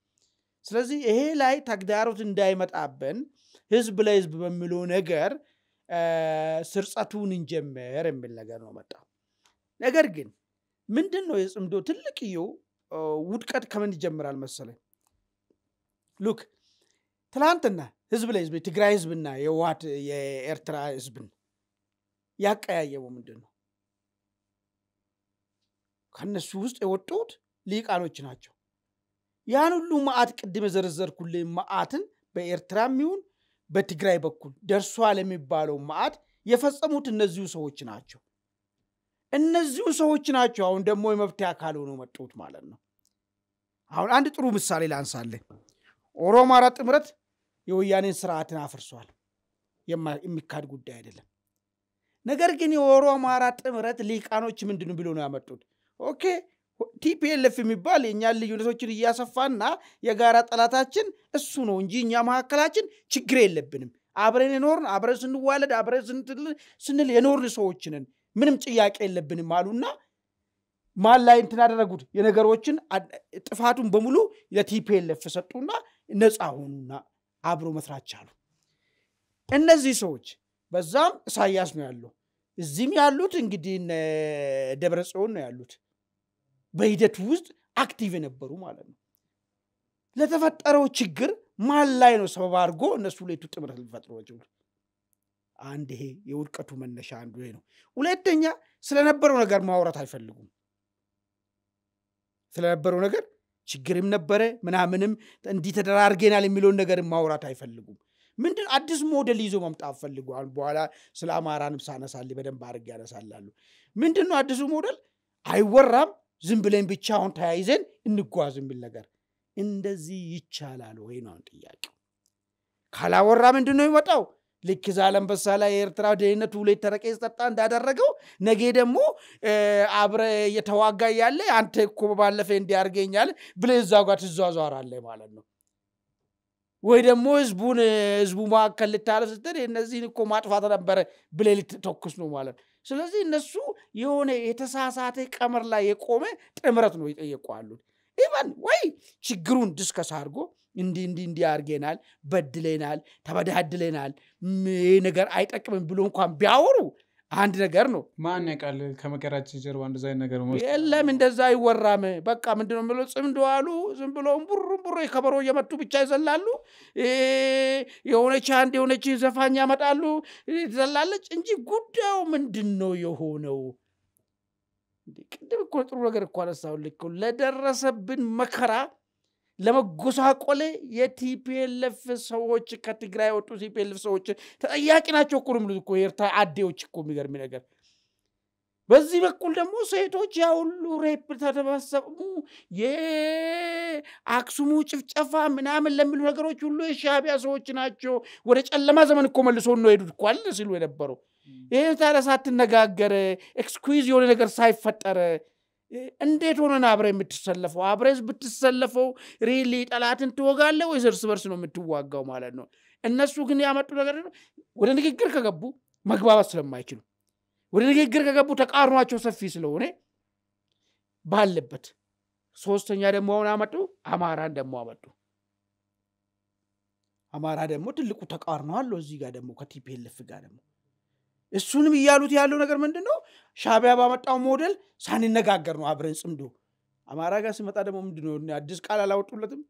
ስለዚህ ይሄ ላይ ተግዳሮት እንዳይመጣብን ህዝብ ለህዝብ በሚለው ነገር ስርጸቱን እንጀምር የሚል ነገር ነው መጣው። ነገር ግን ምንድነው የጽምዶ ትልቅየው ውድቀት ከምን ይጀምራል መሰለኝ? ሉክ ትላንትና ህዝብ ለህዝብ ትግራይ ህዝብና የዋት የኤርትራ ህዝብን ያቀያየው ምንድነው? ከነሱ ውስጥ የወጡት ሊቃኖች ናቸው። ያን ሁሉ ማአት ቅድም ዘርዘርኩልኝ ማአትን በኤርትራም ይሁን በትግራይ በኩል ደርሷል የሚባለው ማአት የፈጸሙት እነዚሁ ሰዎች ናቸው። እነዚሁ ሰዎች ናቸው አሁን ደግሞ የመብት አካል ሆነው መጡት ማለት ነው። አሁን አንድ ጥሩ ምሳሌ ላንሳለህ። ኦሮማራ ጥምረት የወያኔን ስርዓትን አፍርሷል። የሚካድ ጉዳይ አይደለም። ነገር ግን የኦሮማራ ጥምረት ሊቃኖች ምንድነው ብሎ ነው ያመጡት? ኦኬ ቲፒኤልኤፍ የሚባል የኛ ልዩነቶችን እያሰፋና የጋራ ጠላታችን እሱ ነው እንጂ እኛ መሐከላችን ችግር የለብንም። አብረን የኖርን አብረን ስንዋለድ አብረን ስንል የኖርን ሰዎች ነን ምንም ጥያቄ የለብንም አሉና ማን ላይ እንትን አደረጉት የነገሮችን ጥፋቱን በሙሉ ለቲፒኤልኤፍ ሰጡና ነፃ ሆኑና አብሮ መስራት ቻሉ እነዚህ ሰዎች በዛም ኢሳያስ ነው ያለው እዚህም ያሉት እንግዲህ ደብረጽዮን ነው ያሉት በሂደቱ ውስጥ አክቲቭ የነበሩ ማለት ነው ለተፈጠረው ችግር ማን ላይ ነው ሰበብ አድርጎ እነሱ ሁለቱ ጥምረት ሊፈጥሩ ወጀሉ አንድ ይሄ የውድቀቱ መነሻ አንዱ ይሄ ነው ሁለተኛ ስለነበረው ነገር ማውራት አይፈልጉም ስለነበረው ነገር ችግርም ነበረ ምናምንም እንዲህ ተደራርገናል የሚለው ነገር ማውራት አይፈልጉም ምንድን አዲስ ሞዴል ይዞ መምጣት ፈልጓል በኋላ ስለ አማራንም ሳነሳል በደንብ አድርጌ ያነሳላሉ ምንድነው አዲሱ ሞዴል አይወራም ዝም ብለን ብቻ አሁን ተያይዘን እንጓዝ የሚል ነገር እንደዚህ ይቻላል ወይ ነው ጥያቄው ካላወራ ምንድነው ይወጣው ልክ ዛላምበሳ ላይ ኤርትራ ደህንነቱ ላይ ተረቀስ ተጣ እንዳደረገው ነገ ደግሞ አብረ የተዋጋ ያለ አንተ እኮ ባለፈ እንዲያርገኛል ብለዛው ጋር ተዟዟራለ ማለት ነው ወይ ደግሞ ህዝቡ ማከል ልታለስተር እነዚህን እኮ ማጥፋት ነበር ብለ ልትተኩስ ነው ማለት ስለዚህ እነሱ የሆነ የተሳሳተ ቀመር ላይ የቆመ ጥምረት ነው ይጠየቁአሉ ኢቫን ወይ ችግሩን ዲስከስ አድርጎ እንዲ አርገናል በድለናል ተበዳድለናል ነገር አይጠቅምም ብሎ እንኳን ቢያወሩ አንድ ነገር ነው ማን ያቃል ከመከራች ጀርባ እንደዛ ነገር ነው የለም እንደዛ አይወራም በቃ ምንድነው ምሎ ጽምዶዋሉ ዝም ብሎ ቡሩ ከበሮ የመቱ ብቻ ይዘላሉ የሆነች አንድ የሆነች ዘፋኛ ያመጣሉ ይዘላለች እንጂ ጉዳዩ ምንድነው የሆነው ቅድም እኮ ጥሩ ነገር እኮ አነሳው ልክ ለደረሰብን መከራ ለመጎሳቆለ የቲፒኤልኤፍ ሰዎች ከትግራይ ወጡ ቲፒኤልኤፍ ሰዎች ተጠያቂ ናቸው እኮ ነው እኮ ኤርትራ አዴዎች እኮ የሚገርም ነገር በዚህ በኩል ደግሞ ሴቶች ያ ሁሉ ሬፕ ተተባሰቡ የአክሱሙ ጭፍጨፋ ምናምን ለሚሉ ነገሮች ሁሉ የሻቢያ ሰዎች ናቸው ወደ ጨለማ ዘመን እኮ መልሶ ነው ሄዱት እኮ አለ ሲሉ የነበረው ይሄ ታረሳት ተነጋገረ ኤክስኩዊዝ የሆነ ነገር ሳይፈጠረ እንዴት ሆነና አብረ የምትሰለፈው አብረስ ብትሰለፈው ሪሊ ጠላትን ትወጋለ ወይ እርስ በርስ ነው የምትዋጋው ማለት ነው እነሱ ግን ያመጡ ነገር ነው ወደ ንግግር ከገቡ መግባባት ስለማይችሉ ወደ ንግግር ከገቡ ተቃርኗቸው ሰፊ ስለሆነ ባለበት ሶስተኛ ደግሞ አመጡ አማራን ደግሞ አመጡ አማራ ደግሞ ትልቁ ተቃርኖ አለው እዚህ ጋር ደግሞ ከቲፒኤልኤፍ ጋር ደግሞ እሱንም ይያሉት ያለው ነገር ምንድነው ሻቢያ ባመጣው ሞዴል ሳንነጋገር ነው አብረን ጽምዶ አማራ ጋር ሲመጣ ደግሞ ምንድነው አዲስ ቃል አላወጡለትም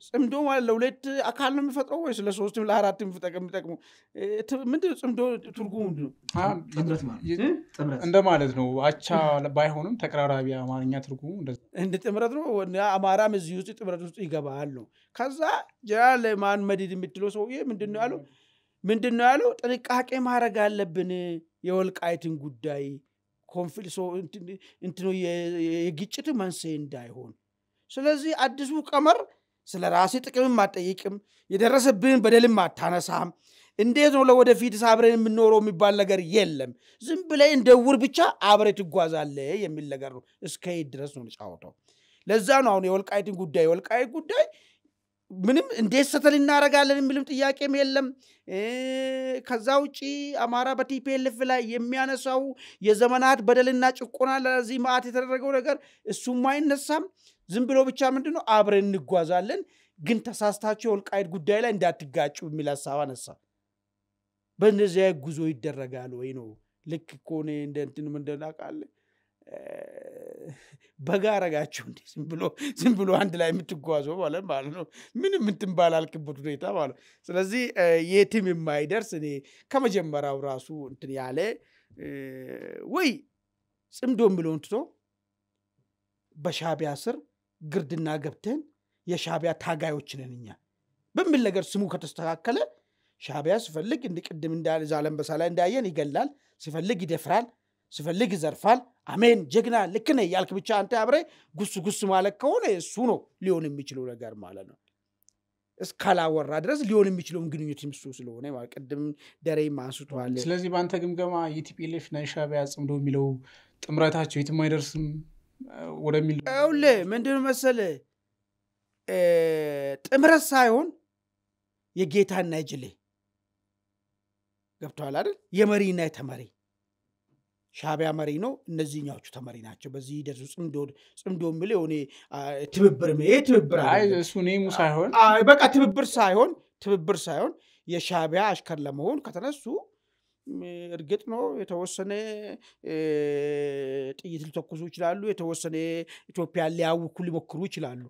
ጽምዶ ማለት ለሁለት አካል ነው የሚፈጥረው ወይስ ለሶስትም ለአራትም ፍጠቀም ምንድነው ጽምዶ ትርጉሙ ምንድነው እንደ ማለት ነው አቻ ባይሆንም ተቀራራቢ አማርኛ ትርጉሙ እንደ ጥምረት ነው አማራም እዚህ ውስጥ ጥምረት ውስጥ ይገባል ነው ከዛ ጀነራል ማን መዲድ የምትለው ሰውዬ ምንድነው ያለው ጥንቃቄ ማድረግ አለብን የወልቃይትን ጉዳይ ኮንፍሊክት እንትኑ የግጭት መንስኤ እንዳይሆን ስለዚህ አዲሱ ቀመር ስለራሴ ጥቅም ማጠይቅም የደረሰብን በደልም ማታነሳም እንዴት ነው ለወደፊት አብረን የምንኖረው የሚባል ነገር የለም ዝም ብለህ እንደውር ብቻ አብረ ትጓዛለ የሚል ነገር ነው እስከይ ድረስ ነው ጫወታው ለዛ ነው አሁን የወልቃይትን ጉዳይ ምንም እንዴት ሰተል እናረጋለን የሚልም ጥያቄም የለም ከዛ ውጪ አማራ በቲፒኤልኤፍ ላይ የሚያነሳው የዘመናት በደልና ጭቆና ለዚህ ማአት የተደረገው ነገር እሱም አይነሳም ዝም ብሎ ብቻ ምንድነው አብረን እንጓዛለን ግን ተሳስታቸው የወልቃይት ጉዳይ ላይ እንዳትጋጩ የሚል ሐሳብ አነሳ በእነዚያ ጉዞ ይደረጋል ወይ ነው ልክ ኮኔ እንደንትን ምንደናቃለ በጋራጋቸው እንዴ ዝም ብሎ አንድ ላይ የምትጓዘው ማለት ነው ምንም እንትንባላልክበት ሁኔታ ማለት ስለዚህ የቲም የማይደርስ እኔ ከመጀመሪያው ራሱ እንትን ያለ ወይ ጽምዶም ብሎ እንትቶ በሻቢያ ስር ግርድና ገብተን የሻቢያ ታጋዮች ነንኛ በሚል ነገር ስሙ ከተስተካከለ ሻቢያ ሲፈልግ እንድቅድም እንዳለ ዛላምበሳ ላይ እንዳየን ይገላል ሲፈልግ ይደፍራል ሲፈልግ ይዘርፋል አሜን ጀግና ልክ ነህ ያልክ ብቻ አንተ አብረ ጉስ ማለት ከሆነ እሱ ነው ሊሆን የሚችለው ነገር ማለት ነው እስካላወራ ድረስ ሊሆን የሚችለው ግንኙነት ይምሱ ስለሆነ ማለት ቀደም ደረይ ማንሱቷል ስለዚህ ባንተ ግምገማ የቲፒኤልኤፍ እና ሻቢያ ጽምዶ የሚለው ጥምረታቸው የትም አይደርስም ወደሚል አውለ ምንድነው መሰለ ጥምረት ሳይሆን የጌታና የጅሌ ገብቷል አይደል? የመሪና የተመሪ ሻዕቢያ መሪ ነው፣ እነዚህኛዎቹ ተመሪ ናቸው። በዚህ ሂደት ጽምዶ የሚለው እኔ ትብብር እሱ ኔሙ ሳይሆን በቃ ትብብር ሳይሆን የሻዕቢያ አሽከር ለመሆን ከተነሱ እርግጥ ነው የተወሰነ ጥይት ሊተኩሱ ይችላሉ፣ የተወሰነ ኢትዮጵያ ሊያውኩ ሊሞክሩ ይችላሉ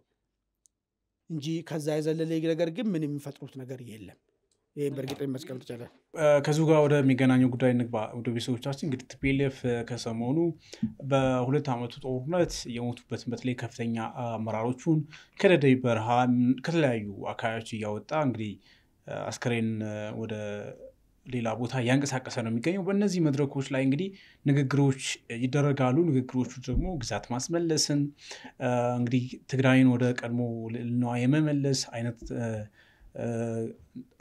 እንጂ ከዛ የዘለለ ነገር ግን ምንም የሚፈጥሩት ነገር የለም። ይሄን በእርግጥ መስቀል ተቻለ። ከዚሁ ጋር ወደሚገናኘው ጉዳይ እንግባ። ወደ ቤተሰቦቻችን እንግዲህ ቲፒኤልኤፍ ከሰሞኑ በሁለት ዓመቱ ጦርነት የሞቱበትን በተለይ ከፍተኛ አመራሮቹን ከደደይ በረሃ ከተለያዩ አካባቢዎች እያወጣ እንግዲህ አስከሬን ወደ ሌላ ቦታ እያንቀሳቀሰ ነው የሚገኘው። በእነዚህ መድረኮች ላይ እንግዲህ ንግግሮች ይደረጋሉ። ንግግሮቹ ደግሞ ግዛት ማስመለስን እንግዲህ ትግራይን ወደ ቀድሞ ልዕልናዋ የመመለስ አይነት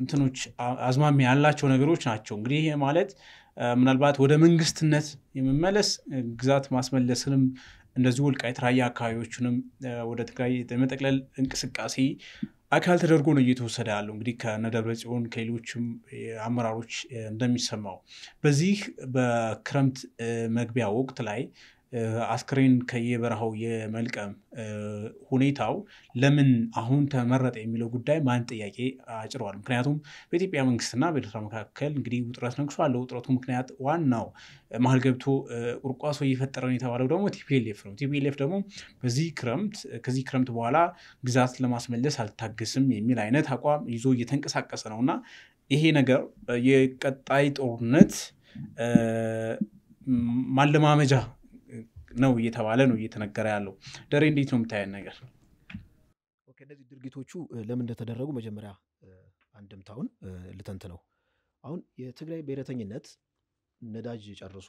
እንትኖች አዝማሚያ ያላቸው ነገሮች ናቸው። እንግዲህ ይሄ ማለት ምናልባት ወደ መንግስትነት የመመለስ ግዛት ማስመለስንም እንደዚሁ ወልቃይት ራያ አካባቢዎችንም ወደ ትግራይ የመጠቅለል እንቅስቃሴ አካል ተደርጎ ነው እየተወሰደ ያለው። እንግዲህ ከነደብረጽዮን ከሌሎችም አመራሮች እንደሚሰማው በዚህ በክረምት መግቢያ ወቅት ላይ አስክሬን ከየበረሃው የመልቀም ሁኔታው ለምን አሁን ተመረጠ የሚለው ጉዳይ ማን ጥያቄ አጭሯል። ምክንያቱም በኢትዮጵያ መንግስትና በኤርትራ መካከል እንግዲህ ውጥረት ነግሷል። ውጥረቱ ምክንያት ዋናው መሀል ገብቶ ቁርቋሶ እየፈጠረን የተባለው ደግሞ ቲፒኤልኤፍ ነው። ቲፒኤልኤፍ ደግሞ ከዚህ ክረምት በኋላ ግዛት ለማስመለስ አልታገስም የሚል አይነት አቋም ይዞ እየተንቀሳቀሰ ነው እና ይሄ ነገር የቀጣይ ጦርነት ማለማመጃ ነው እየተባለ ነው እየተነገረ ያለው። ደሬ እንዴት ነው የምታየን ነገር? እነዚህ ድርጊቶቹ ለምን እንደተደረጉ መጀመሪያ አንድምታውን ልተንትነው። አሁን የትግራይ ብሔረተኝነት ነዳጅ ጨርሶ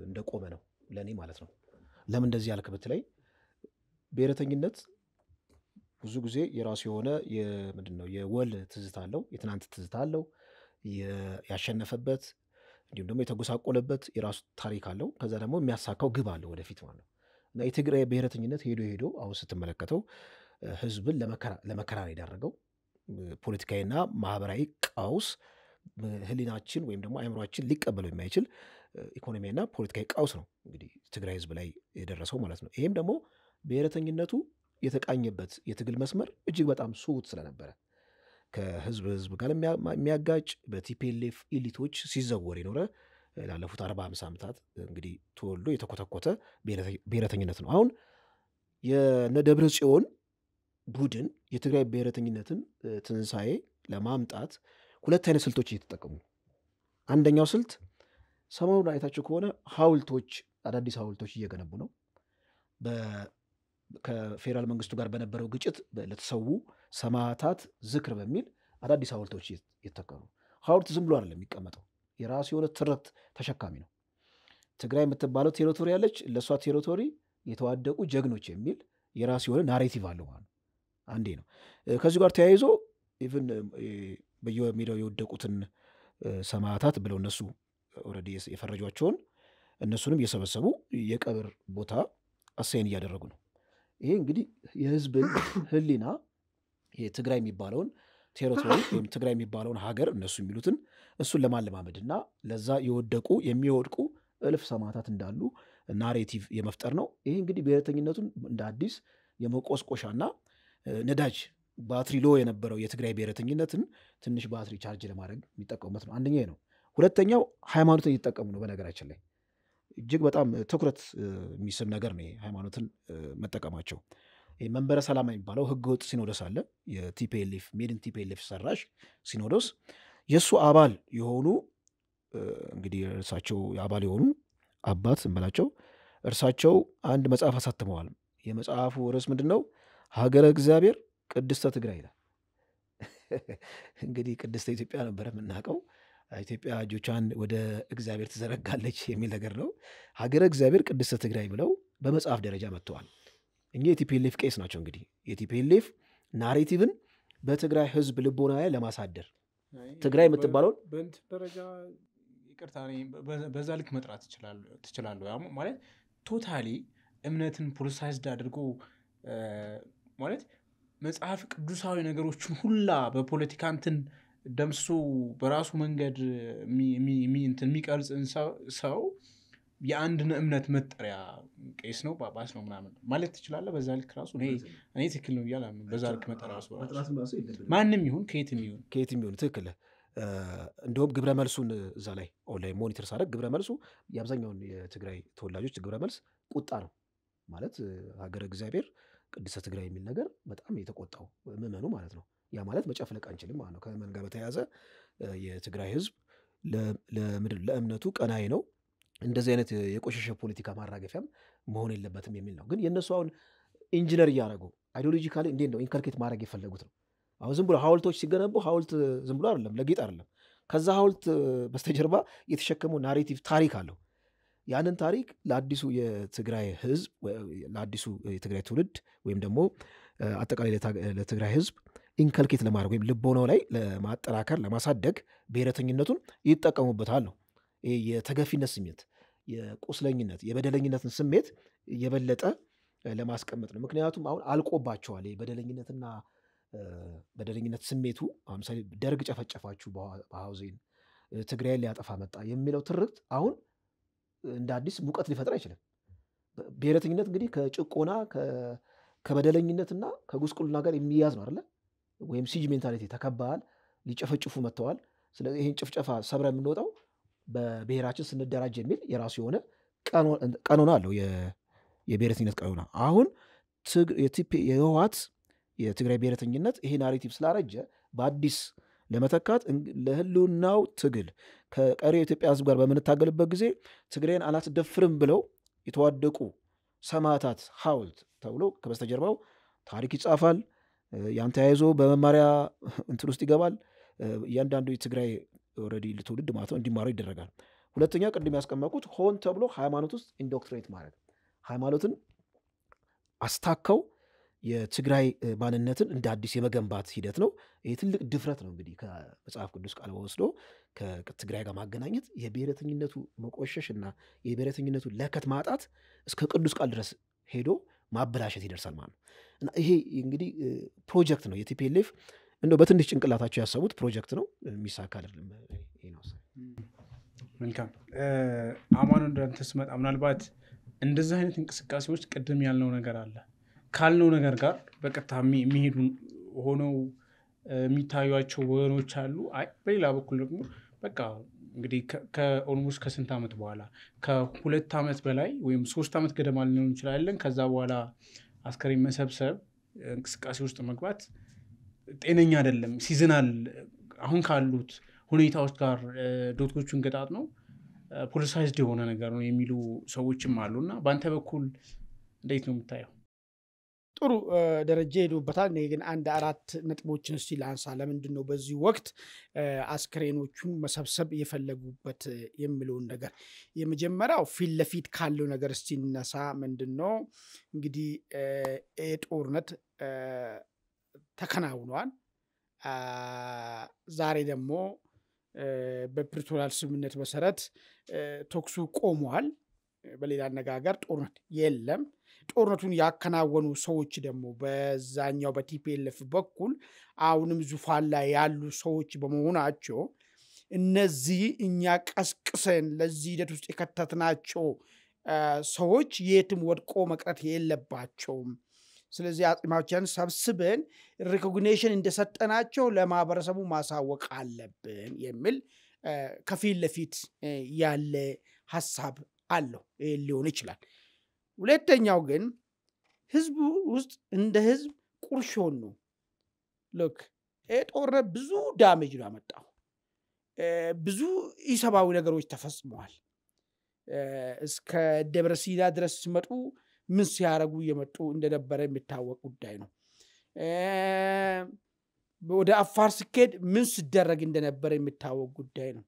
እንደቆመ ነው ለእኔ ማለት ነው። ለምን እንደዚህ ያልክ ብትለኝ ብሔረተኝነት ብዙ ጊዜ የራሱ የሆነ ምንድነው የወል ትዝታ አለው፣ የትናንት ትዝታ አለው፣ ያሸነፈበት እንዲሁም ደግሞ የተጎሳቆለበት የራሱ ታሪክ አለው። ከዛ ደግሞ የሚያሳካው ግብ አለው ወደፊት ማለት ነው እና የትግራይ ብሔረተኝነት ሄዶ አሁን ስትመለከተው ህዝብን ለመከራ የዳረገው ፖለቲካዊና ማህበራዊ ቀውስ ህሊናችን ወይም ደግሞ አእምሯችን ሊቀበለው የማይችል ኢኮኖሚያዊና ፖለቲካዊ ቀውስ ነው እንግዲህ ትግራይ ህዝብ ላይ የደረሰው ማለት ነው። ይሄም ደግሞ ብሔረተኝነቱ የተቃኘበት የትግል መስመር እጅግ በጣም ስሁት ስለነበረ ከህዝብ ጋር የሚያጋጭ በቲፒኤልኤፍ ኢሊቶች ሲዘወር የኖረ ላለፉት 40-50 ዓመታት እንግዲህ ተወልዶ የተኮተኮተ ብሔረተኝነት ነው። አሁን የነደብረ ጽዮን ቡድን የትግራይ ብሔረተኝነትን ትንሳኤ ለማምጣት ሁለት አይነት ስልቶች እየተጠቀሙ። አንደኛው ስልት ሰሞኑን አይታችሁ ከሆነ አዳዲስ ሐውልቶች እየገነቡ ነው። ከፌዴራል መንግስቱ ጋር በነበረው ግጭት ለተሰዉ ሰማዕታት ዝክር በሚል አዳዲስ ሐውልቶች እየተተከሉ። ሐውልት ዝም ብሎ አይደለም የሚቀመጠው፣ የራሱ የሆነ ትርክት ተሸካሚ ነው። ትግራይ የምትባለው ቴሪቶሪ ያለች፣ ለእሷ ቴሪቶሪ የተዋደቁ ጀግኖች የሚል የራሱ የሆነ ናሬቲቭ አለው ማለት አንዴ ነው። ከዚህ ጋር ተያይዞ ኢቭን በየሜዳው የወደቁትን ሰማዕታት ብለው እነሱ ኦልሬዲ የፈረጇቸውን እነሱንም እየሰበሰቡ የቀብር ቦታ አሳይን እያደረጉ ነው። ይሄ እንግዲህ የህዝብን ህሊና የትግራይ የሚባለውን ቴሪቶሪ ወይም ትግራይ የሚባለውን ሀገር እነሱ የሚሉትን እሱን ለማለማመድና ለዛ የሚወድቁ እልፍ ሰማዕታት እንዳሉ ናሬቲቭ የመፍጠር ነው። ይሄ እንግዲህ ብሔረተኝነቱን እንደ አዲስ የመቆስቆሻና ነዳጅ ባትሪ ሎ የነበረው የትግራይ ብሔረተኝነትን ትንሽ ባትሪ ቻርጅ ለማድረግ የሚጠቀሙበት ነው። አንደኛው ነው። ሁለተኛው ሃይማኖትን እየተጠቀሙ ነው። በነገራችን ላይ እጅግ በጣም ትኩረት የሚስብ ነገር ነው ሃይማኖትን መጠቀማቸው። መንበረ ሰላማ የሚባለው ህገወጥ ሲኖዶስ አለ። የቲፒኤልኤፍ ሜድን ቲፒኤልኤፍ ሰራሽ ሲኖዶስ የእሱ አባል የሆኑ እንግዲህ እርሳቸው አባል የሆኑ አባት እንበላቸው እርሳቸው አንድ መጽሐፍ አሳትመዋል። የመጽሐፉ ርዕስ ምንድን ነው? ሀገረ እግዚአብሔር ቅድስተ ትግራይ ይላል። እንግዲህ ቅድስተ ኢትዮጵያ ነበረ የምናውቀው። ኢትዮጵያ እጆቿን ወደ እግዚአብሔር ትዘረጋለች የሚል ነገር ነው። ሀገረ እግዚአብሔር ቅድስተ ትግራይ ብለው በመጽሐፍ ደረጃ መጥተዋል። እኚህ የቲፒኤልኤፍ ቄስ ናቸው። እንግዲህ የቲፒኤልኤፍ ናሬቲቭን በትግራይ ህዝብ ልቦና ላይ ለማሳደር ትግራይ የምትባለውን በእንትን ደረጃ ይቅርታ በዛ ልክ መጥራት ትችላለህ ማለት ቶታሊ እምነትን ፖለቲሳይዝድ አድርጎ ማለት መጽሐፍ ቅዱሳዊ ነገሮችን ሁላ በፖለቲካ እንትን ደምሶ በራሱ መንገድ የሚቀርጽን ሰው የአንድን እምነት መጠሪያ ቄስ ነው ጳጳስ ነው ምናምን ማለት ትችላለህ። በዛ ልክ ራሱ እኔ ትክክል ነው እያለ በዛ ልክ መጠሪያ ራሱ ማንም ይሁን ከየትም ይሁን ትክክል። እንደውም ግብረ መልሱን እዛ ላይ ኦንላይን ሞኒተር ሳደርግ ግብረ መልሱ የአብዛኛውን የትግራይ ተወላጆች ግብረ መልስ ቁጣ ነው ማለት ሀገረ እግዚአብሔር ቅድስተ ትግራይ የሚል ነገር በጣም የተቆጣው ምዕመኑ ማለት ነው። ያ ማለት መጨፍለቅ አንችልም ማለት ነው። ከመን ጋር በተያያዘ የትግራይ ህዝብ ለእምነቱ ቀናይ ነው፣ እንደዚህ አይነት የቆሸሸ ፖለቲካ ማራገፊያም መሆን የለበትም የሚል ነው። ግን የእነሱ አሁን ኢንጂነር እያደረጉ አይዲዮሎጂካሊ እንዴት ነው ኢንከልኬት ማድረግ የፈለጉት ነው። አሁን ዝም ብሎ ሐውልቶች ሲገነቡ ሐውልት ዝም ብሎ አይደለም፣ ለጌጥ አይደለም። ከዛ ሐውልት በስተጀርባ የተሸከመው ናሬቲቭ ታሪክ አለው። ያንን ታሪክ ለአዲሱ የትግራይ ህዝብ ለአዲሱ የትግራይ ትውልድ ወይም ደግሞ አጠቃላይ ለትግራይ ህዝብ ኢንከልኬት ለማድረግ ወይም ልቦናው ላይ ለማጠናከር ለማሳደግ ብሔረተኝነቱን ይጠቀሙበታል ነው። የተገፊነት ስሜት፣ የቁስለኝነት፣ የበደለኝነትን ስሜት የበለጠ ለማስቀመጥ ነው። ምክንያቱም አሁን አልቆባቸዋል በደለኝነት ስሜቱ። ለምሳሌ ደርግ ጨፈጨፋችሁ በሐውዜን ትግራይን ሊያጠፋ መጣ የሚለው ትርክት አሁን እንደ አዲስ ሙቀት ሊፈጥር አይችልም። ብሔረተኝነት እንግዲህ ከጭቆና ከበደለኝነትና ከጉስቁልና ጋር የሚያዝ ነው አይደለ? ወይም ሲጅ ሜንታሊቲ ተከባል፣ ሊጨፈጭፉ መጥተዋል። ስለዚህ ይህን ጭፍጨፋ ሰብረ የምንወጣው በብሔራችን ስንደራጅ የሚል የራሱ የሆነ ቀኖና አለው፣ የብሔረተኝነት ቀኖና። አሁን የህወሓት የትግራይ ብሔረተኝነት ይሄ ናሬቲቭ ስላረጀ በአዲስ ለመተካት ለህልውናው ትግል ከቀሪው የኢትዮጵያ ህዝብ ጋር በምንታገልበት ጊዜ ትግራይን አላስደፍርም ብለው የተዋደቁ ሰማዕታት ሐውልት ተብሎ ከበስተጀርባው ታሪክ ይጻፋል። ያን ተያይዞ በመማሪያ እንትን ውስጥ ይገባል። እያንዳንዱ የትግራይ ኦልሬዲ ትውልድ ማለት ነው እንዲማረው ይደረጋል። ሁለተኛ ቅድም ያስቀመጡት ሆን ተብሎ ሃይማኖት ውስጥ ኢንዶክትሪኔት ማድረግ፣ ሃይማኖትን አስታከው የትግራይ ማንነትን እንደ አዲስ የመገንባት ሂደት ነው። ይህ ትልቅ ድፍረት ነው። እንግዲህ ከመጽሐፍ ቅዱስ ቃል ወስዶ ከትግራይ ጋር ማገናኘት የብሔረተኝነቱ መቆሸሽ እና የብሔረተኝነቱ ለከት ማጣት እስከ ቅዱስ ቃል ድረስ ሄዶ ማበላሸት ይደርሳል ማለት ነው። እና ይሄ እንግዲህ ፕሮጀክት ነው የቲፒኤልኤፍ እንደው በትንሽ ጭንቅላታቸው ያሰቡት ፕሮጀክት ነው። የሚሳካ አይደለም። ይሄ ነው። መልካም አማኑ እንዳንተ ስመጣ ምናልባት እንደዚህ አይነት እንቅስቃሴዎች ቅድም ያልነው ነገር አለ ካልነው ነገር ጋር በቀጥታ የሚሄዱ ሆነው የሚታዩቸው ወገኖች አሉ። አይ በሌላ በኩል ደግሞ በቃ እንግዲህ ከኦልሞስት ከስንት ዓመት በኋላ ከ2 ዓመት በላይ ወይም 3 ዓመት ገደማ ሊሆን ይችላል። ከዛ በኋላ አስከሬን መሰብሰብ እንቅስቃሴ ውስጥ መግባት ጤነኛ አይደለም። ሲዝናል አሁን ካሉት ሁኔታዎች ጋር ዶቶቹን ገጣጥ ነው ፖለቲሳይዝድ የሆነ ነገር ነው የሚሉ ሰዎችም አሉና በአንተ በኩል እንዴት ነው የምታየው? ጥሩ ደረጃ ሄዶበታል። እኔ ግን 1-4 ነጥቦችን እስቲ ላንሳ። ለምንድን ነው በዚህ ወቅት አስክሬኖቹን መሰብሰብ የፈለጉበት የሚለውን ነገር። የመጀመሪያው ፊት ለፊት ካለው ነገር እስቲ እንነሳ። ምንድን ነው እንግዲህ ጦርነት ተከናውኗል። ዛሬ ደግሞ በፕሪቶሪያል ስምምነት መሰረት ተኩሱ ቆሟል። በሌላ አነጋገር ጦርነት የለም። ጦርነቱን ያከናወኑ ሰዎች ደግሞ በዛኛው በቲፒኤልኤፍ በኩል አሁንም ዙፋን ላይ ያሉ ሰዎች በመሆናቸው እነዚህ እኛ ቀስቅሰን ለዚህ ሂደት ውስጥ የከተትናቸው ሰዎች የትም ወድቆ መቅረት የለባቸውም። ስለዚህ አጽማዎችን ሰብስበን ሪኮግኒሽን እንደሰጠናቸው ለማህበረሰቡ ማሳወቅ አለብን የሚል ከፊት ለፊት ያለ ሐሳብ አለው ሊሆን ይችላል። ሁለተኛው ግን ህዝቡ ውስጥ እንደ ህዝብ ቁርሾን ነው። ሎክ ጦርነት ብዙ ዳሜጅ ነው ያመጣው። ብዙ ኢሰብአዊ ነገሮች ተፈጽመዋል። እስከ ደብረ ሲና ድረስ ሲመጡ ምን ሲያረጉ እየመጡ እንደነበረ የሚታወቅ ጉዳይ ነው። ወደ አፋር ሲኬድ ምን ሲደረግ እንደነበረ የሚታወቅ ጉዳይ ነው።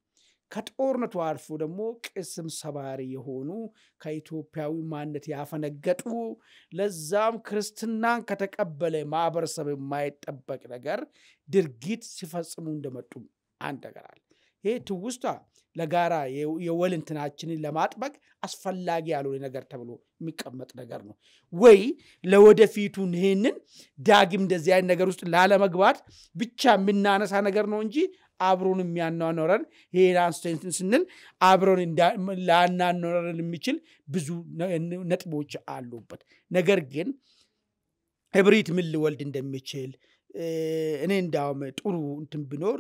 ከጦርነቱ አልፎ ደግሞ ቅስም ሰባሪ የሆኑ ከኢትዮጵያዊ ማንነት ያፈነገጡ ለዛም ክርስትናን ከተቀበለ ማህበረሰብ የማይጠበቅ ነገር ድርጊት ሲፈጽሙ እንደመጡ አንድ ነገር አለ። ይሄ ትውስታ ለጋራ የወል እንትናችንን ለማጥበቅ አስፈላጊ ያልሆነ ነገር ተብሎ የሚቀመጥ ነገር ነው ወይ ለወደፊቱ ይሄንን ዳግም እንደዚህ አይነት ነገር ውስጥ ላለመግባት ብቻ የምናነሳ ነገር ነው እንጂ አብሮን የሚያናኖረን ይሄን አንስተን ስንል አብሮን ላናኖረን የሚችል ብዙ ነጥቦች አሉበት ነገር ግን ህብሪት ምን ሊወልድ እንደሚችል እኔ እንዳውም ጥሩ እንትን ቢኖር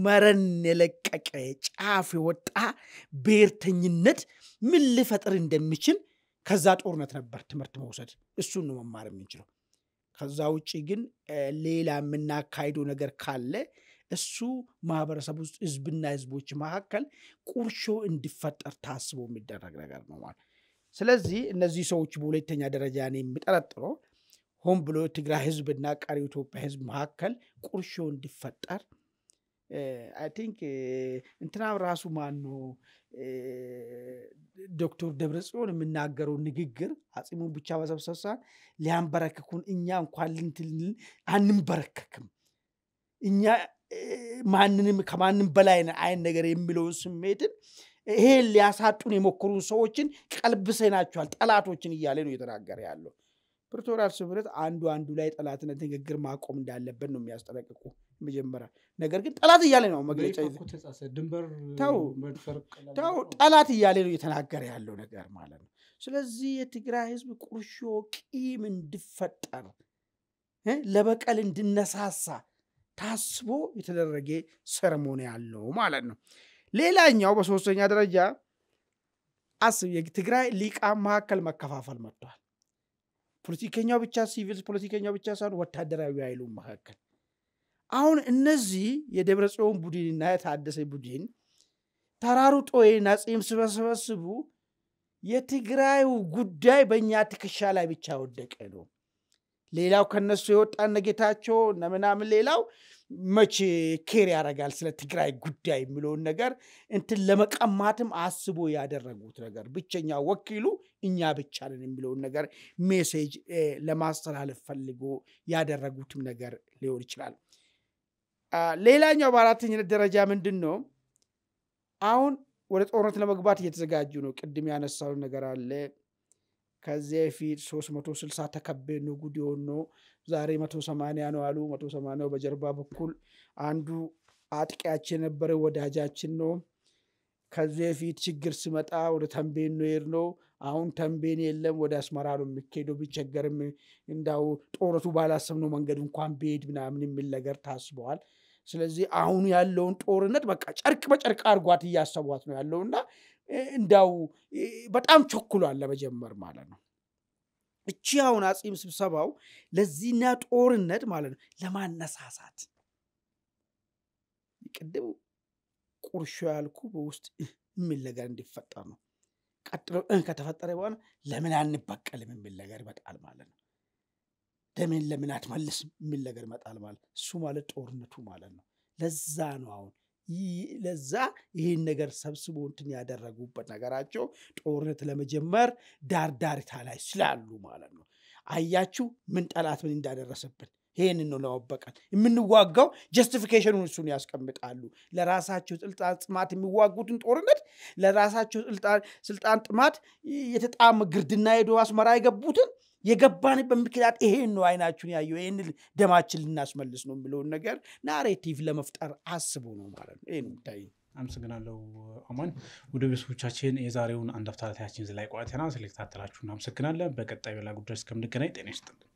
መረን የለቀቀ ጫፍ ወጣ ብሔርተኝነት ምን ሊፈጥር እንደሚችል ከዛ ጦርነት ነበር ትምህርት መውሰድ እሱን ነው መማር የምንችለው ከዛ ውጪ ግን ሌላ የምናካሂደው ነገር ካለ እሱ ማህበረሰብ ውስጥ ህዝብና ህዝቦች መካከል ቁርሾ እንዲፈጠር ታስቦ የሚደረግ ነገር ነው ማለት ስለዚህ እነዚህ ሰዎች በሁለተኛ ደረጃ ነው የሚጠረጥረው ሆን ብሎ ትግራይ ህዝብና ቃሪ ኢትዮጵያ ህዝብ መካከል ቁርሾ እንዲፈጠር አይ ቲንክ እንትና ራሱ ማን ነው ዶክተር ደብረጽዮን የሚናገረው ንግግር አጽሙን ብቻ በሰብሰሳ ሊያንበረክኩን እኛ እንኳን ልንትል አንበረከክም እኛ ማንንም ከማንም በላይ አይን ነገር የሚለው ስሜትን ይሄ ሊያሳጡን የሞከሩ ሰዎችን ቀልብሰናቸዋል ጠላቶችን እያለ ነው የተናገረ ያለው ፕሪቶሪያል ስምምነት አንዱ ላይ ጠላትነት ንግግር ማቆም እንዳለበት ነው የሚያስጠነቅቁ መጀመሪያ ነገር ግን ጠላት እያለ ነው መግለጫ ድንበር ታው ጠላት እያለ ነው የተናገረ ያለው ነገር ማለት ነው ስለዚህ የትግራይ ህዝብ ቁርሾ ቂም እንዲፈጠር ለበቀል እንድነሳሳ ታስቦ የተደረገ ሰርሞኒ ያለው ማለት ነው ሌላኛው በሶስተኛ ደረጃ አስብ የትግራይ ሊቃን መካከል መከፋፈል መጥቷል ፖለቲከኛው ብቻ ሲቪል ፖለቲከኛው ብቻ ሳይሆን ወታደራዊ ኃይሉ መካከል አሁን እነዚህ የደብረጽዮን ቡድንና የታደሰ ቡድን ተራሩጦይና ጺም ስበስበስቡ የትግራዩ ጉዳይ በእኛ ትከሻ ላይ ብቻ ወደቀ ነው ሌላው ከነሱ የወጣን ነገታቸው ምናምን ሌላው መቼ ኬር ያረጋል ስለ ትግራይ ጉዳይ የሚለው ነገር እንትን ለመቀማትም አስቦ ያደረጉት ነገር ብቸኛ ወኪሉ እኛ ብቻ ነን የሚለው ነገር ሜሴጅ ለማስተላለፍ ፈልጎ ያደረጉትም ነገር ሊሆን ይችላል ሌላኛው በአራተኛው ደረጃ ምንድነው አሁን ወደ ጦርነት ለመግባት እየተዘጋጁ ነው ቅድም ያነሳው ነገር አለ ከዚህ ፊት 360 ተከበኑ ነው ጉዲዮን ነው ዛሬ 180 ነው አሉ 180 በጀርባ በኩል አንዱ አጥቂያችን ነበር ወዳጃችን ነው ከዚህ ፊት ችግር ሲመጣ ወደ ተንቤን ነው ይርነው አሁን ተንቤን የለም ወደ አስመራ ነው የሚከደው ቢቸገርም እንዳው ጦርነቱ ባላሰብነው መንገድ እንኳን ቤድ ምናምን የሚል ነገር ታስበዋል ስለዚህ አሁን ያለውን ጦርነት በቃ ጨርቅ በጨርቅ አርጓት ያያሰቧት ነው ያለውና እንዳው በጣም ቸኩሏል ለመጀመር ማለት ነው እቺ አሁን አጽም ስብሰባው ለዚህና ጦርነት ማለት ነው ለማነሳሳት ይቀደው ቁርሾ ያልኩ በውስጥ ምን ነገር እንዲፈጠር ነው ቀጥሎ ከተፈጠረ በኋላ ለምን አንበቀልም የሚል ነገር ይመጣል ማለት ነው ደምን ለምን አትመልስ የሚል ነገር ይመጣል ማለት እሱ ማለት ጦርነቱ ማለት ነው ለዛ ነው አሁን ለዛ ይሄን ነገር ሰብስቦ እንትን ያደረጉበት ነገራቸው ጦርነት ለመጀመር ዳርዳርታ ላይ ስላሉ ማለት ነው አያችሁ ምን ጠላት ምን እንዳደረሰብን ይሄንን ነው ለወበቀን የምንዋጋው ጀስቲፊኬሽኑን እሱን ያስቀምጣሉ ለራሳቸው ስልጣን ጥማት የሚዋጉትን ጦርነት ለራሳቸው ስልጣን ጥማት የተጣመ ግርድና ሄዶ አስመራ የገቡትን የገባን በምክንያት ይሄን ነው አይናችሁን ያየው ይሄን ደማችን ልናስመልስ ነው የሚለው ነገር ናሬቲቭ ለመፍጠር አስቡ ነው ማለት ነው ይሄን ታይ አመሰግናለሁ አማን ወደ ቤተሰቦቻችን የዛሬውን አንድ አፍታታችን ላይ ቆይተናል ስለተከታተላችሁና አመሰግናለሁ በቀጣዩ ሌላ ጉዳይ እስከምንገናኝ ጤና ይስጥልኝ